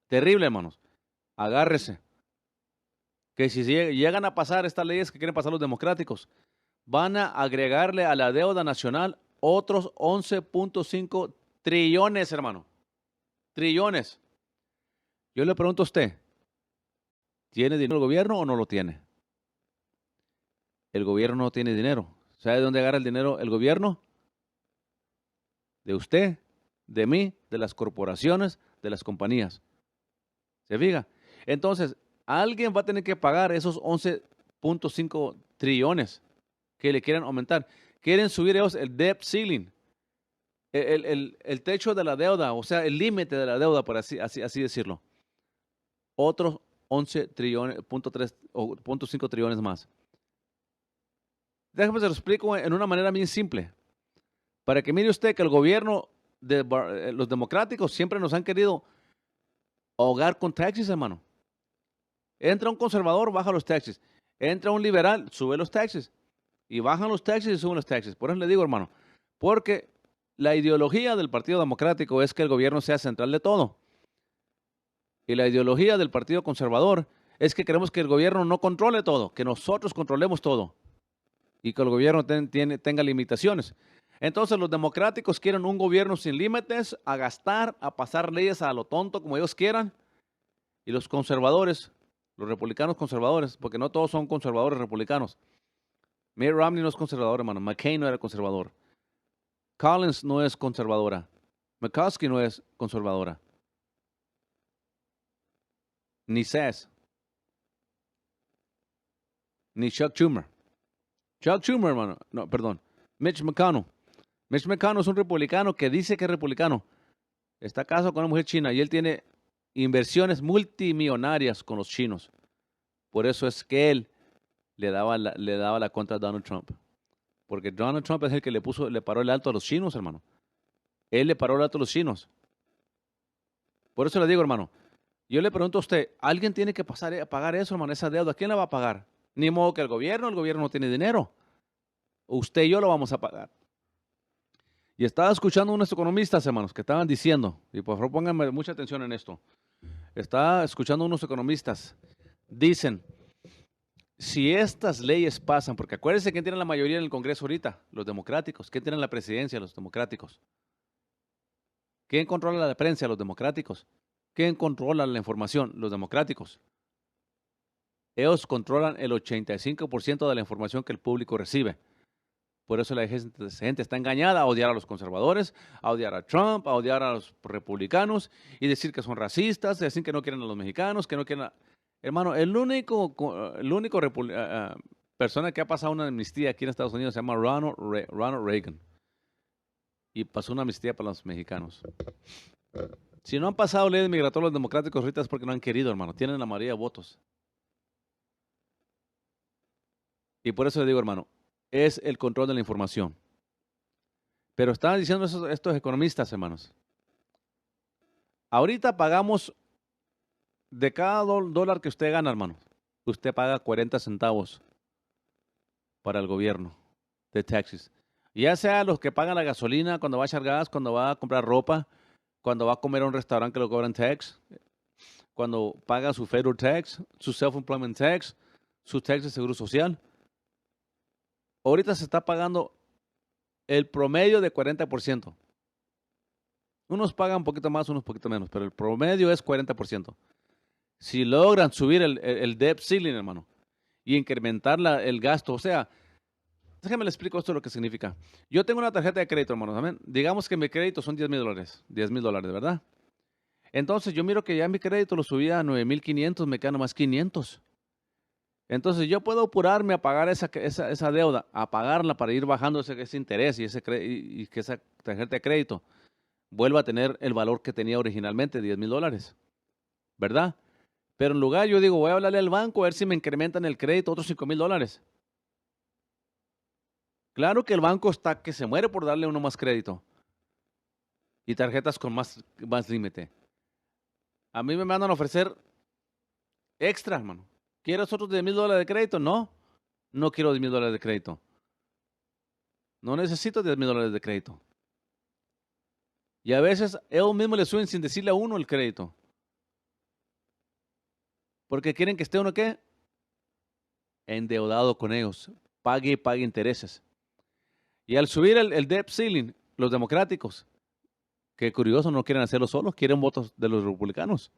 terrible, hermanos, agárrese. Que si llegan a pasar estas leyes que quieren pasar los democráticos, van a agregarle a la deuda nacional otros 11.5 trillones, hermano. Trillones. Yo le pregunto a usted, ¿tiene dinero el gobierno o no lo tiene? El gobierno no tiene dinero. ¿Sabe de dónde agarra el dinero el gobierno? De usted, de mí, de las corporaciones, de las compañías. ¿Se fija? Entonces, alguien va a tener que pagar esos 11.5 trillones que le quieren aumentar. Quieren subir ellos el debt ceiling, el techo de la deuda, o sea, el límite de la deuda, por así decirlo. Otros 11 trillones, .5 trillones más. Déjame se lo explico en una manera bien simple. Para que mire usted que el gobierno de los democráticos siempre nos han querido ahogar con taxes, hermano. Entra un conservador, baja los taxes. Entra un liberal, sube los taxes. Y bajan los taxes y suben los taxes. Por eso le digo, hermano, porque la ideología del Partido Democrático es que el gobierno sea central de todo. Y la ideología del Partido Conservador es que queremos que el gobierno no controle todo, que nosotros controlemos todo. Y que el gobierno tenga limitaciones. Entonces los democráticos quieren un gobierno sin límites, a gastar, a pasar leyes a lo tonto como ellos quieran. Y los conservadores, los republicanos conservadores, porque no todos son conservadores republicanos. Mitt Romney no es conservador, hermano. McCain no era conservador. Collins no es conservadora. McCoskey no es conservadora. Ni Sess. Ni Chuck Schumer. Chuck Schumer, hermano. No, perdón. Mitch McConnell. Mitch McConnell es un republicano que dice que es republicano. Está casado con una mujer china y él tiene inversiones multimillonarias con los chinos. Por eso es que él le daba la contra a Donald Trump. Porque Donald Trump es el que le paró el alto a los chinos, hermano. Él le paró el alto a los chinos. Por eso le digo, hermano, yo le pregunto a usted, ¿alguien tiene que pagar eso, hermano, esa deuda? ¿Quién la va a pagar? Ni modo que el gobierno no tiene dinero. Usted y yo lo vamos a pagar. Y estaba escuchando a unos economistas, hermanos, que estaban diciendo, y por favor pónganme mucha atención en esto. Estaba escuchando a unos economistas. Dicen, si estas leyes pasan, porque acuérdense quién tiene la mayoría en el Congreso ahorita, los democráticos. ¿Quién tiene la presidencia? Los democráticos. ¿Quién controla la prensa? Los democráticos. ¿Quién controla la información? Los democráticos. Ellos controlan el 85% de la información que el público recibe. Por eso la gente está engañada a odiar a los conservadores, a odiar a Trump, a odiar a los republicanos y decir que son racistas, decir que no quieren a los mexicanos, que no quieren a... Hermano, el único persona que ha pasado una amnistía aquí en Estados Unidos se llama Ronald Reagan. Y pasó una amnistía para los mexicanos. Si no han pasado leyes migratorias los democráticos ahorita es porque no han querido, hermano. Tienen la mayoría de votos. Y por eso le digo, hermano, es el control de la información. Pero estaban diciendo estos economistas, hermanos. Ahorita pagamos de cada dólar que usted gana, hermano, usted paga 40 centavos para el gobierno de taxes. Ya sea los que pagan la gasolina, cuando va a echar gas, cuando va a comprar ropa, cuando va a comer a un restaurante que lo cobran tax, cuando paga su federal tax, su self-employment tax, su tax de seguro social. Ahorita se está pagando el promedio de 40%. Unos pagan un poquito más, unos un poquito menos, pero el promedio es 40%. Si logran subir el debt ceiling, hermano, y incrementar el gasto, o sea, déjame le explico esto lo que significa. Yo tengo una tarjeta de crédito, hermanos, ¿amén? Digamos que mi crédito son $10,000, $10,000, ¿verdad? Entonces yo miro que ya mi crédito lo subía a 9,500, me quedan más 500. Entonces yo puedo apurarme a pagar esa deuda, a pagarla para ir bajando ese interés y que esa tarjeta de crédito vuelva a tener el valor que tenía originalmente, $10,000, ¿verdad? Pero en lugar yo digo, voy a hablarle al banco a ver si me incrementan el crédito otros $5,000. Claro que el banco está que se muere por darle uno más crédito. y tarjetas con más límite. A mí me mandan a ofrecer extra, hermano. ¿Quieres otros $10,000 de crédito? No, no quiero $10,000 de crédito. No necesito $10,000 de crédito. Y a veces ellos mismos le suben sin decirle a uno el crédito. Porque quieren que esté uno, ¿qué? Endeudado con ellos. Pague y pague intereses. Y al subir el debt ceiling, los democráticos, que curioso, no quieren hacerlo solos, quieren votos de los republicanos.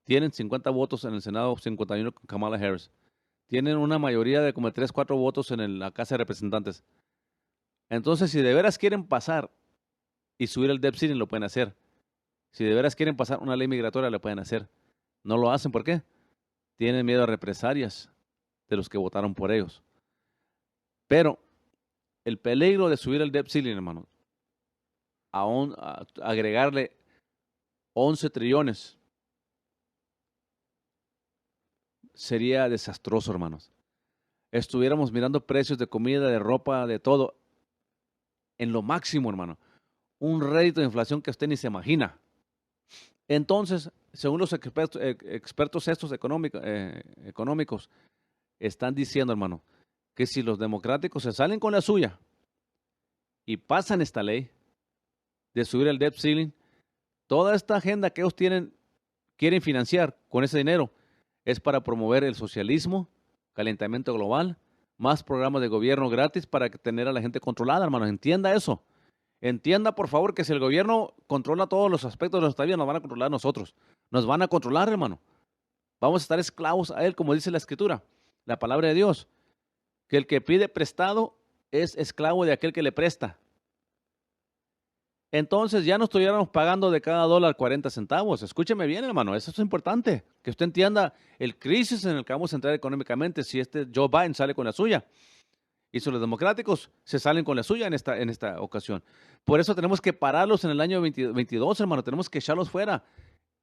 Tienen 50 votos en el Senado, 51 con Kamala Harris. Tienen una mayoría de como 3, 4 votos en la Casa de Representantes. Entonces, si de veras quieren pasar y subir el debt ceiling, lo pueden hacer. Si de veras quieren pasar una ley migratoria, lo pueden hacer. No lo hacen, ¿por qué? Tienen miedo a represalias de los que votaron por ellos. Pero el peligro de subir el debt ceiling, hermano, a agregarle 11 trillones, sería desastroso, hermanos. Estuviéramos mirando precios de comida, de ropa, de todo, en lo máximo, hermano. Un rédito de inflación que usted ni se imagina. Entonces, según los expertos estos económicos, están diciendo, hermano, que si los democráticos se salen con la suya y pasan esta ley de subir el debt ceiling, toda esta agenda que ellos quieren financiar con ese dinero es para promover el socialismo, calentamiento global, más programas de gobierno gratis para tener a la gente controlada, hermano. Entienda eso. Entienda, por favor, que si el gobierno controla todos los aspectos de nuestra vida, nos van a controlar nosotros. Nos van a controlar, hermano. Vamos a estar esclavos a él, como dice la Escritura, la palabra de Dios, que el que pide prestado es esclavo de aquel que le presta. Entonces ya no estuviéramos pagando de cada dólar 40 centavos. Escúcheme bien, hermano, eso es importante, que usted entienda el crisis en el que vamos a entrar económicamente si Joe Biden sale con la suya. Y si los democráticos se salen con la suya en esta ocasión. Por eso tenemos que pararlos en el año 2022, hermano. Tenemos que echarlos fuera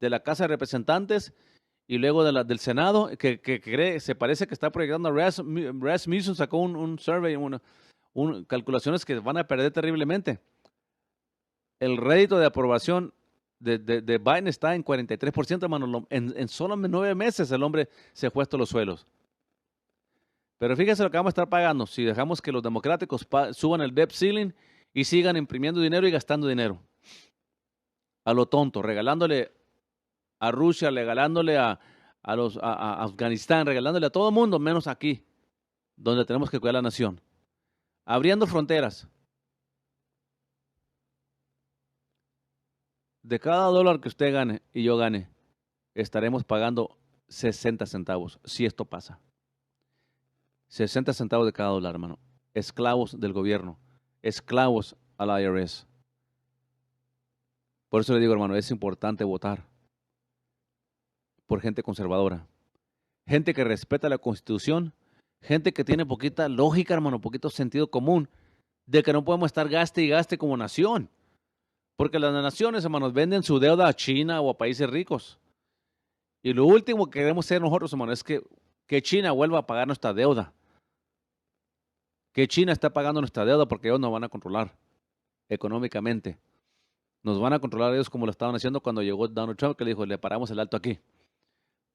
de la Casa de Representantes y luego del Senado, que se parece que está proyectando. Rasmussen sacó un survey, calculaciones que van a perder terriblemente. El rédito de aprobación de Biden está en 43%, hermano. En solo 9 meses el hombre se fue hasta los suelos. Pero fíjese lo que vamos a estar pagando si dejamos que los democráticos suban el debt ceiling y sigan imprimiendo dinero y gastando dinero. A lo tonto, regalándole a Rusia, regalándole a Afganistán, regalándole a todo el mundo, menos aquí, donde tenemos que cuidar la nación. Abriendo fronteras. De cada dólar que usted gane y yo gane, estaremos pagando 60 centavos, si esto pasa. 60 centavos de cada dólar, hermano. Esclavos del gobierno. Esclavos a la IRS. Por eso le digo, hermano, es importante votar por gente conservadora. Gente que respeta la Constitución. Gente que tiene poquita lógica, hermano, poquito sentido común de que no podemos estar gaste y gaste como nación. Porque las naciones, hermanos, venden su deuda a China o a países ricos. Y lo último que queremos ser nosotros, hermanos, es que China vuelva a pagar nuestra deuda. Que China está pagando nuestra deuda porque ellos nos van a controlar económicamente. Nos van a controlar ellos como lo estaban haciendo cuando llegó Donald Trump, que le dijo, le paramos el alto aquí.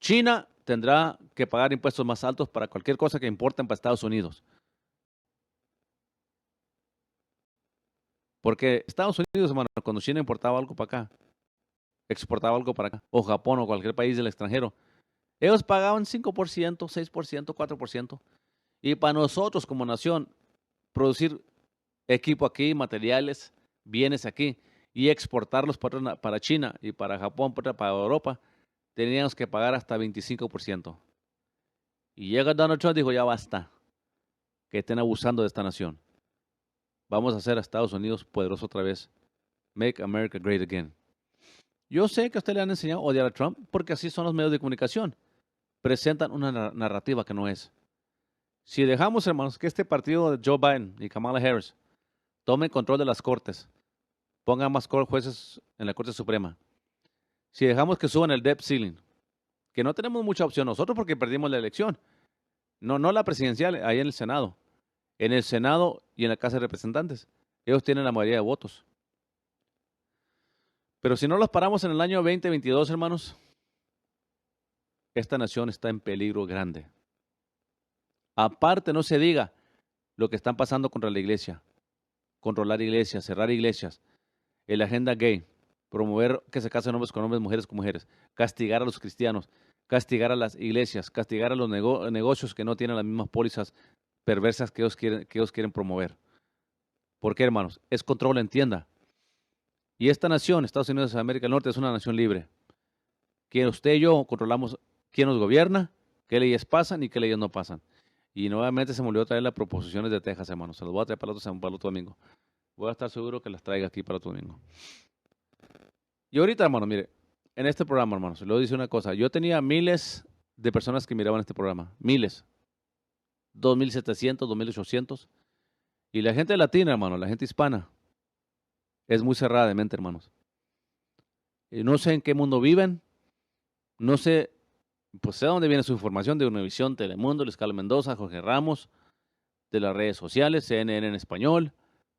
China tendrá que pagar impuestos más altos para cualquier cosa que importen para Estados Unidos. Porque Estados Unidos, hermano, cuando China importaba algo para acá, exportaba algo para acá, o Japón o cualquier país del extranjero, ellos pagaban 5%, 6%, 4%. Y para nosotros como nación, producir equipo aquí, materiales, bienes aquí, y exportarlos para China y para Japón, para Europa, teníamos que pagar hasta 25%. Y llega Donald Trump y dijo, ya basta, que estén abusando de esta nación. Vamos a hacer a Estados Unidos poderoso otra vez. Make America Great Again. Yo sé que a usted le han enseñado a odiar a Trump porque así son los medios de comunicación. Presentan una narrativa que no es. Si dejamos, hermanos, que este partido de Joe Biden y Kamala Harris tome control de las cortes, pongan más jueces en la Corte Suprema, si dejamos que suban el debt ceiling, que no tenemos mucha opción nosotros porque perdimos la elección, no la presidencial, ahí en el Senado. En el Senado y en la Casa de Representantes, ellos tienen la mayoría de votos. Pero si no los paramos en el año 2022, hermanos, esta nación está en peligro grande. Aparte, no se diga lo que están pasando contra la iglesia, controlar iglesias, cerrar iglesias, la agenda gay, promover que se casen hombres con hombres, mujeres con mujeres, castigar a los cristianos, castigar a las iglesias, castigar a los negocios que no tienen las mismas pólizas perversas que ellos quieren promover. ¿Por qué, hermanos? Es control, entienda. Y esta nación, Estados Unidos de América del Norte, es una nación libre. Que usted y yo controlamos quién nos gobierna, qué leyes pasan y qué leyes no pasan. Y nuevamente se me olvidó traer las proposiciones de Texas, hermanos. Se las voy a traer para el otro domingo. Voy a estar seguro que las traiga aquí para otro domingo. Y ahorita, hermano, mire, en este programa, hermanos, le voy a decir una cosa. Yo tenía miles de personas que miraban este programa. Miles. 2,700, 2,800. Y la gente latina, hermano, la gente hispana, es muy cerrada de mente, hermanos. Y no sé en qué mundo viven. No sé, pues sé dónde viene su información de Univisión, Telemundo, Luis Carlos Mendoza, Jorge Ramos, de las redes sociales, CNN en español.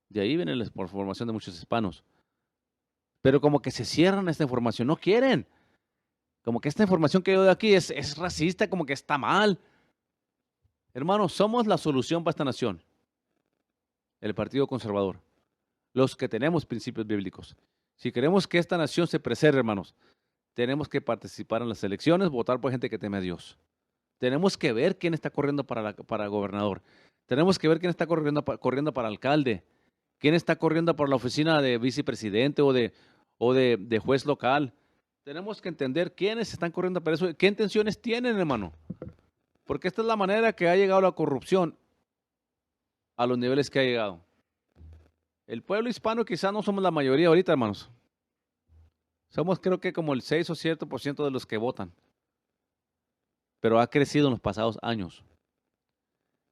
De ahí viene la información de muchos hispanos. Pero como que se cierran a esta información, no quieren. Como que esta información que yo doy aquí es racista, como que está mal. Hermanos, somos la solución para esta nación. El Partido Conservador. Los que tenemos principios bíblicos. Si queremos que esta nación se preserve, hermanos, tenemos que participar en las elecciones, votar por gente que teme a Dios. Tenemos que ver quién está corriendo para gobernador. Tenemos que ver quién está corriendo para alcalde. Quién está corriendo por la oficina de vicepresidente o de juez local. Tenemos que entender quiénes están corriendo para eso, qué intenciones tienen, hermano. Porque esta es la manera que ha llegado la corrupción a los niveles que ha llegado. El pueblo hispano quizás no somos la mayoría ahorita, hermanos. Somos creo que como el 6 o 7% de los que votan. Pero ha crecido en los pasados años.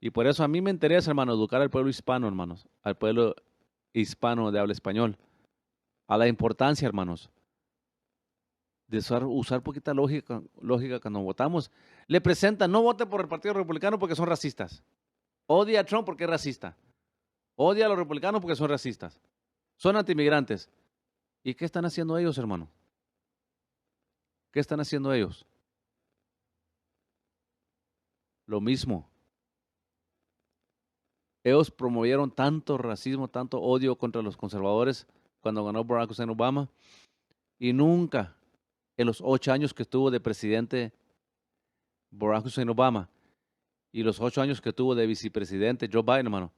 Y por eso a mí me interesa, hermano, educar al pueblo hispano, hermanos. Al pueblo hispano de habla español. A la importancia, hermanos, de usar poquita lógica cuando votamos. Le presentan, no vote por el Partido Republicano porque son racistas. Odia a Trump porque es racista. Odia a los republicanos porque son racistas. Son antimigrantes. ¿Y qué están haciendo ellos, hermano? ¿Qué están haciendo ellos? Lo mismo. Ellos promovieron tanto racismo, tanto odio contra los conservadores cuando ganó Barack Hussein Obama. Y nunca, en los 8 años que estuvo de presidente Barack Hussein Obama y los 8 años que tuvo de vicepresidente Joe Biden, hermano.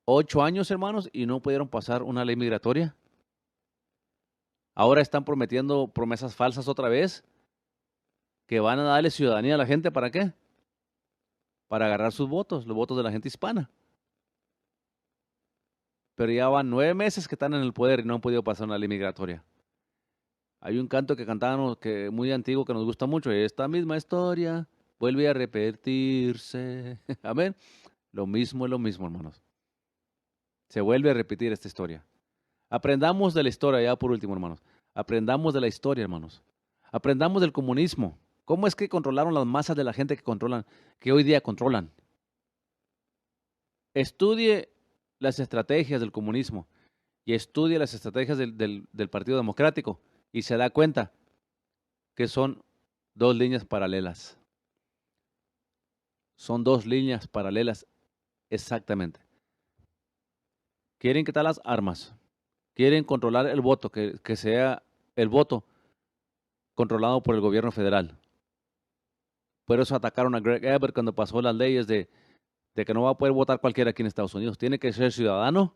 8 años, hermanos, y no pudieron pasar una ley migratoria. Ahora están prometiendo promesas falsas otra vez, que van a darle ciudadanía a la gente, ¿para qué? Para agarrar sus votos, los votos de la gente hispana. Pero ya van 9 meses que están en el poder y no han podido pasar una ley migratoria. Hay un canto que cantábamos que muy antiguo que nos gusta mucho. Esta misma historia vuelve a repetirse. Amén. Lo mismo es lo mismo, hermanos. Se vuelve a repetir esta historia. Aprendamos de la historia, ya por último, hermanos. Aprendamos de la historia, hermanos. Aprendamos del comunismo. ¿Cómo es que controlaron las masas de la gente que hoy día controlan? Estudie las estrategias del comunismo y estudie las estrategias del Partido Democrático y se da cuenta que son 2 líneas paralelas. Son 2 líneas paralelas exactamente. Quieren quitar las armas. Quieren controlar el voto, que sea el voto controlado por el gobierno federal. Por eso atacaron a Greg Abbott cuando pasó las leyes de que no va a poder votar cualquiera aquí en Estados Unidos. Tiene que ser ciudadano,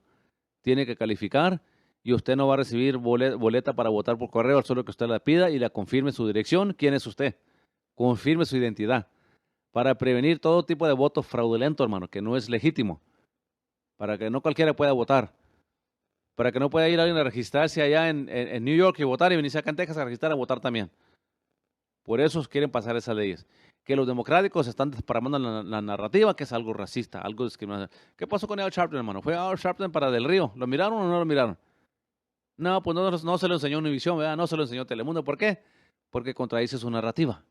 tiene que calificar y usted no va a recibir boleta para votar por correo, solo que usted la pida y la confirme su dirección. ¿Quién es usted? Confirme su identidad para prevenir todo tipo de voto fraudulento, hermano, que no es legítimo. Para que no cualquiera pueda votar. Para que no pueda ir alguien a registrarse allá en New York y votar y venirse acá en Texas a registrar a votar también. Por eso quieren pasar esas leyes. Que los democráticos están desparramando la narrativa que es algo racista, algo discriminatorio. ¿Qué pasó con Al Sharpton, hermano? ¿Fue Al Sharpton para Del Río? ¿Lo miraron o no lo miraron? No, pues no se lo enseñó Univisión, ¿verdad? No se lo enseñó Telemundo. ¿Por qué? Porque contradice su narrativa.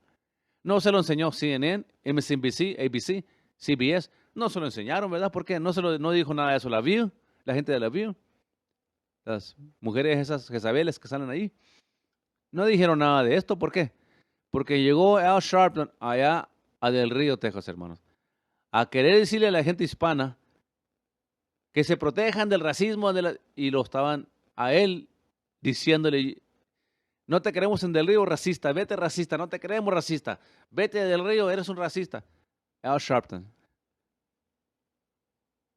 No se lo enseñó CNN, MSNBC, ABC, CBS. No se lo enseñaron, ¿verdad? ¿Por qué? No dijo nada de eso la View, la gente de la View. las mujeres esas Jezabeles que salen ahí, no dijeron nada de esto. ¿Por qué? Porque llegó Al Sharpton allá a Del Río, Texas, hermanos, a querer decirle a la gente hispana que se protejan del racismo y lo estaban a él diciéndole: no te queremos en Del Río, racista, vete racista, no te queremos racista, vete Del Río, eres un racista. Al Sharpton.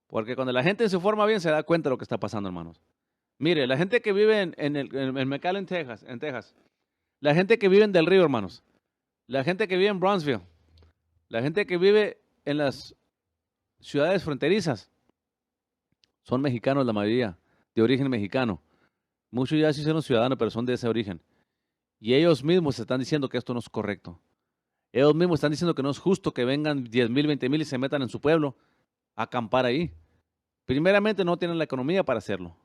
Porque cuando la gente se forma bien se da cuenta de lo que está pasando, hermanos. Mire, la gente que vive en McAllen, Texas, la gente que vive en Del Río, hermanos, la gente que vive en Brownsville, la gente que vive en las ciudades fronterizas, son mexicanos la mayoría, de origen mexicano. Muchos ya sí son ciudadanos, pero son de ese origen. Y ellos mismos están diciendo que esto no es correcto. Ellos mismos están diciendo que no es justo que vengan 10,000, 20,000 y se metan en su pueblo a acampar ahí. Primeramente, no tienen la economía para hacerlo.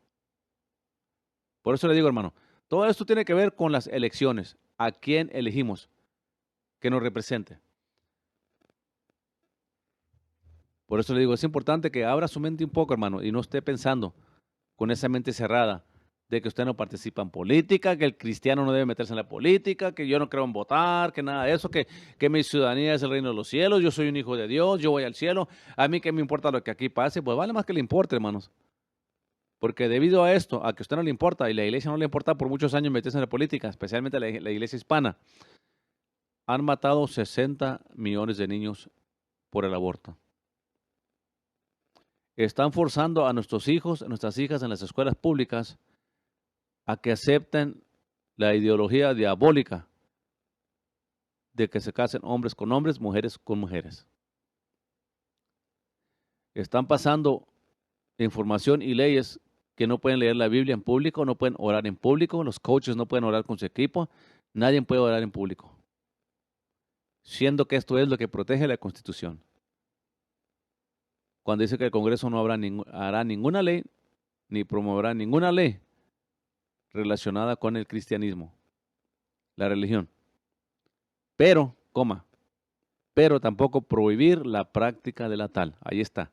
Por eso le digo, hermano, todo esto tiene que ver con las elecciones. ¿A quién elegimos que nos represente? Por eso le digo, es importante que abra su mente un poco, hermano, y no esté pensando con esa mente cerrada de que usted no participa en política, que el cristiano no debe meterse en la política, que yo no creo en votar, que nada de eso, que mi ciudadanía es el reino de los cielos, yo soy un hijo de Dios, yo voy al cielo, a mí que me importa lo que aquí pase. Pues vale más que le importe, hermanos. Porque debido a esto, a que a usted no le importa y la iglesia no le importa por muchos años meterse en la política, especialmente la iglesia hispana, han matado 60 millones de niños por el aborto. Están forzando a nuestros hijos, a nuestras hijas en las escuelas públicas a que acepten la ideología diabólica de que se casen hombres con hombres, mujeres con mujeres. Están pasando información y leyes que no pueden leer la Biblia en público, no pueden orar en público, los coaches no pueden orar con su equipo, nadie puede orar en público, siendo que esto es lo que protege la Constitución. Cuando dice que el Congreso no hará ninguna ley, ni promoverá ninguna ley relacionada con el cristianismo, la religión. Pero tampoco prohibir la práctica de la tal. Ahí está,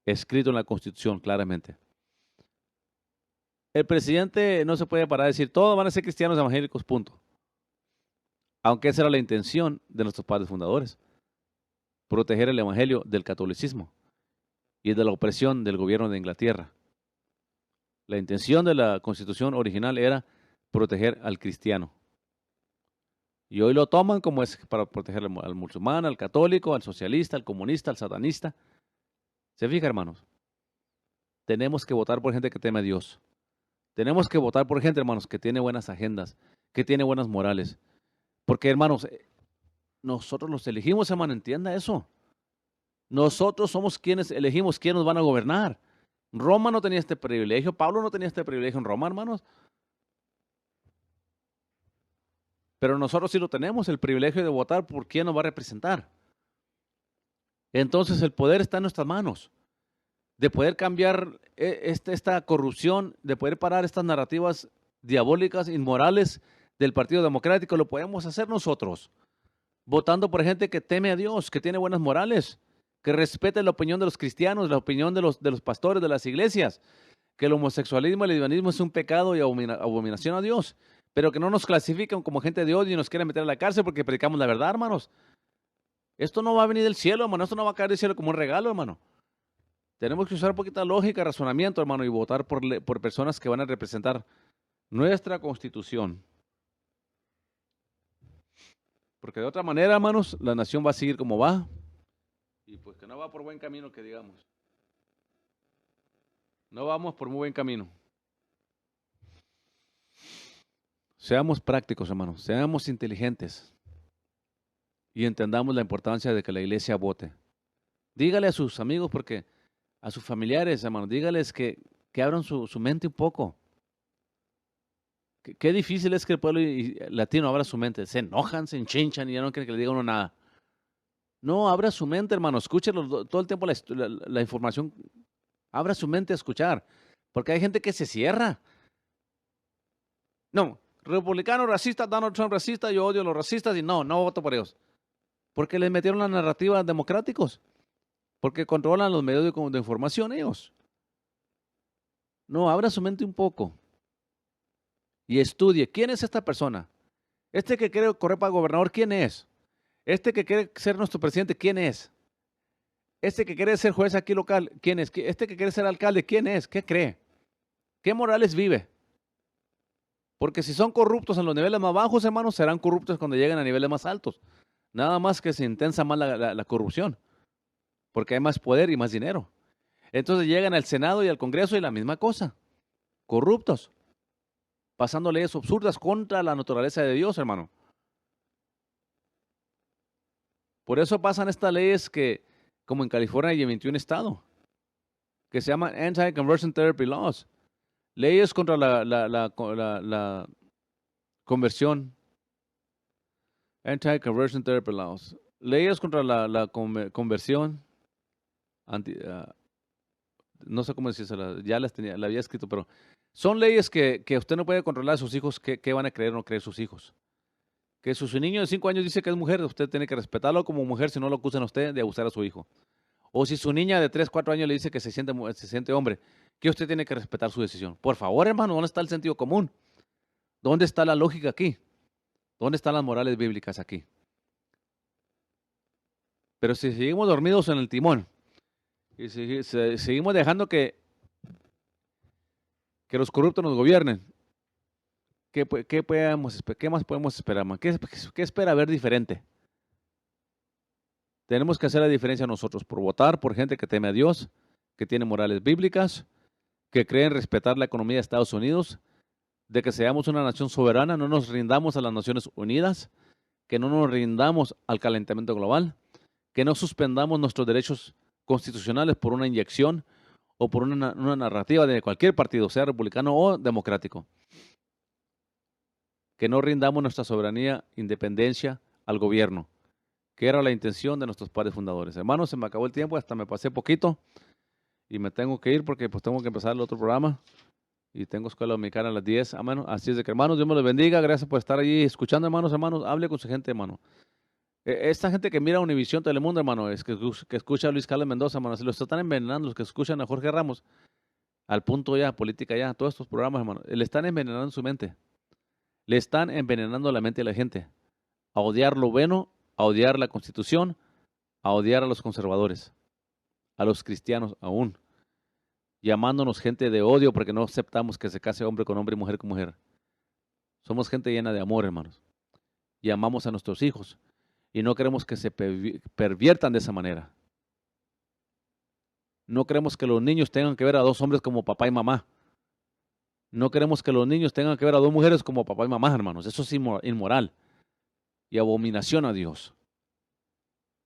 escrito en la Constitución claramente. El presidente no se puede parar a decir, todos van a ser cristianos evangélicos, punto. Aunque esa era la intención de nuestros padres fundadores, proteger el evangelio del catolicismo y de la opresión del gobierno de Inglaterra. La intención de la Constitución original era proteger al cristiano. Y hoy lo toman como es para proteger al musulmán, al católico, al socialista, al comunista, al satanista. ¿Se fija, hermanos? Tenemos que votar por gente que teme a Dios. Tenemos que votar por gente, hermanos, que tiene buenas agendas, que tiene buenas morales. Porque, hermanos, nosotros los elegimos, hermano, entienda eso. Nosotros somos quienes elegimos quién nos van a gobernar. Roma no tenía este privilegio, Pablo no tenía este privilegio en Roma, hermanos. Pero nosotros sí lo tenemos, el privilegio de votar por quién nos va a representar. Entonces el poder está en nuestras manos, de poder cambiar esta corrupción, de poder parar estas narrativas diabólicas, inmorales del Partido Democrático. Lo podemos hacer nosotros, votando por gente que teme a Dios, que tiene buenas morales, que respete la opinión de los cristianos, la opinión de los pastores de las iglesias, que el homosexualismo y el lesbianismo es un pecado y abominación a Dios, pero que no nos clasifican como gente de odio y nos quieren meter a la cárcel porque predicamos la verdad, hermanos. Esto no va a venir del cielo, hermano, esto no va a caer del cielo como un regalo, hermano. Tenemos que usar un poquito de lógica, razonamiento, hermano, y votar por personas que van a representar nuestra Constitución. Porque de otra manera, hermanos, la nación va a seguir como va. Y pues que no va por buen camino, que digamos. No vamos por muy buen camino. Seamos prácticos, hermanos. Seamos inteligentes. Y entendamos la importancia de que la iglesia vote. Dígale a sus amigos, porque a sus familiares, hermanos, dígales que abran su mente un poco. Qué difícil es que el pueblo latino abra su mente. Se enojan, se enchinchan y ya no quieren que le diga uno nada. No, abra su mente, hermano. Escúchelo todo el tiempo la información. Abra su mente a escuchar. Porque hay gente que se cierra. No, republicano racista, Donald Trump racista, yo odio a los racistas y no voto por ellos. Porque les metieron la narrativa democráticos. Porque controlan los medios de información ellos. No, abra su mente un poco y estudie. ¿Quién es esta persona? Este que quiere correr para gobernador, ¿quién es? Este que quiere ser nuestro presidente, ¿quién es? Este que quiere ser juez aquí local, ¿quién es? Este que quiere ser alcalde, ¿quién es? ¿Qué cree? ¿Qué morales vive? Porque si son corruptos en los niveles más bajos, hermanos, serán corruptos cuando lleguen a niveles más altos. Nada más que se intensa más la corrupción, porque hay más poder y más dinero. Entonces llegan al Senado y al Congreso y la misma cosa. Corruptos, pasando leyes absurdas contra la naturaleza de Dios, hermano. Por eso pasan estas leyes que, como en California y en 21 estados, que se llaman Anti-Conversion Therapy Laws. Leyes contra la conversión. Anti-Conversion Therapy Laws. Leyes contra la conversión. No sé cómo decírsela, ya las tenía, la había escrito, pero son leyes que usted no puede controlar a sus hijos, qué van a creer o no creer sus hijos. Que si su niño de 5 años dice que es mujer, usted tiene que respetarlo como mujer, si no lo acusan a usted de abusar a su hijo. O si su niña de 3, 4 años le dice que se siente hombre, que usted tiene que respetar su decisión. Por favor, hermano, ¿dónde está el sentido común? ¿Dónde está la lógica aquí? ¿Dónde están las morales bíblicas aquí? Pero si seguimos dormidos en el timón y seguimos dejando que los corruptos nos gobiernen, ¿qué más podemos esperar, man? ¿Qué espera ver diferente? Tenemos que hacer la diferencia nosotros por votar por gente que teme a Dios, que tiene morales bíblicas, que creen respetar la economía de Estados Unidos, de que seamos una nación soberana, no nos rindamos a las Naciones Unidas, que no nos rindamos al calentamiento global, que no suspendamos nuestros derechos constitucionales por una inyección o por una narrativa de cualquier partido, sea republicano o democrático. Que no rindamos nuestra soberanía, independencia al gobierno, que era la intención de nuestros padres fundadores. Hermanos, se me acabó el tiempo, hasta me pasé poquito y me tengo que ir porque pues tengo que empezar el otro programa y tengo escuela dominical a las 10. Amén. Así es de que, hermanos, Dios me los bendiga. Gracias por estar allí escuchando, hermanos. Hable con su gente, hermano. Esta gente que mira Univisión, Telemundo, hermano, es que escucha a Luis Carlos Mendoza, hermano, se los están envenenando, los que escuchan a Jorge Ramos, al punto ya, política ya, todos estos programas, hermano, le están envenenando su mente. Le están envenenando la mente de la gente. A odiar lo bueno, a odiar la Constitución, a odiar a los conservadores, a los cristianos aún, llamándonos gente de odio porque no aceptamos que se case hombre con hombre y mujer con mujer. Somos gente llena de amor, hermanos. Y amamos a nuestros hijos. Y no queremos que se perviertan de esa manera. No queremos que los niños tengan que ver a 2 hombres como papá y mamá. No queremos que los niños tengan que ver a 2 mujeres como papá y mamá, hermanos. Eso es inmoral y abominación a Dios.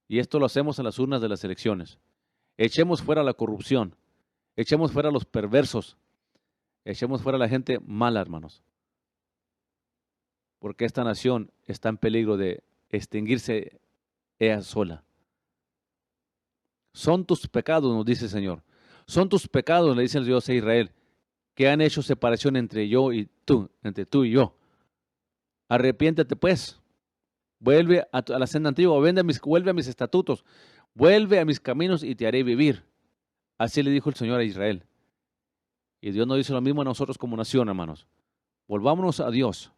Y esto lo hacemos en las urnas de las elecciones. Echemos fuera la corrupción. Echemos fuera a los perversos. Echemos fuera a la gente mala, hermanos. Porque esta nación está en peligro de extinguirse ella sola. Son tus pecados, nos dice el Señor. Son tus pecados, le dice el Dios a Israel, que han hecho separación entre entre tú y yo. Arrepiéntete pues. Vuelve a la senda antigua, vuelve a mis estatutos, vuelve a mis caminos y te haré vivir. Así le dijo el Señor a Israel. Y Dios nos dice lo mismo a nosotros como nación, hermanos. Volvámonos a Dios.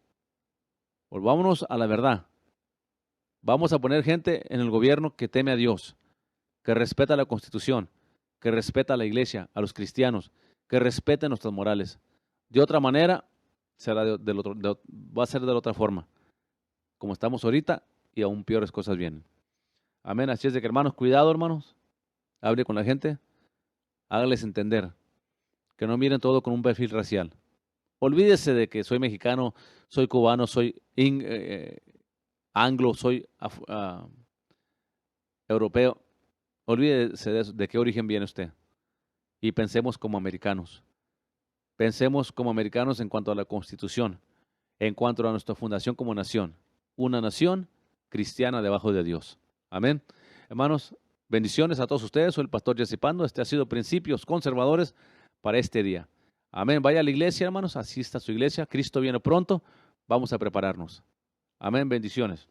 Volvámonos a la verdad. Vamos a poner gente en el gobierno que teme a Dios, que respeta la Constitución, que respeta a la iglesia, a los cristianos, que respete nuestras morales. De otra manera, va a ser de la otra forma, como estamos ahorita, y aún peores cosas vienen. Amén. Así es de que, hermanos, cuidado, hermanos. Hable con la gente. Hágales entender que no miren todo con un perfil racial. Olvídese de que soy mexicano, soy cubano, soy anglo, soy europeo. Olvídese de eso, de qué origen viene usted. Y pensemos como americanos. Pensemos como americanos en cuanto a la Constitución, en cuanto a nuestra fundación como nación. Una nación cristiana debajo de Dios. Amén. Hermanos, bendiciones a todos ustedes. Soy el pastor Jesse Pando. Este ha sido Principios Conservadores para este día. Amén. Vaya a la iglesia, hermanos. Asista a su iglesia. Cristo viene pronto. Vamos a prepararnos. Amén. Bendiciones.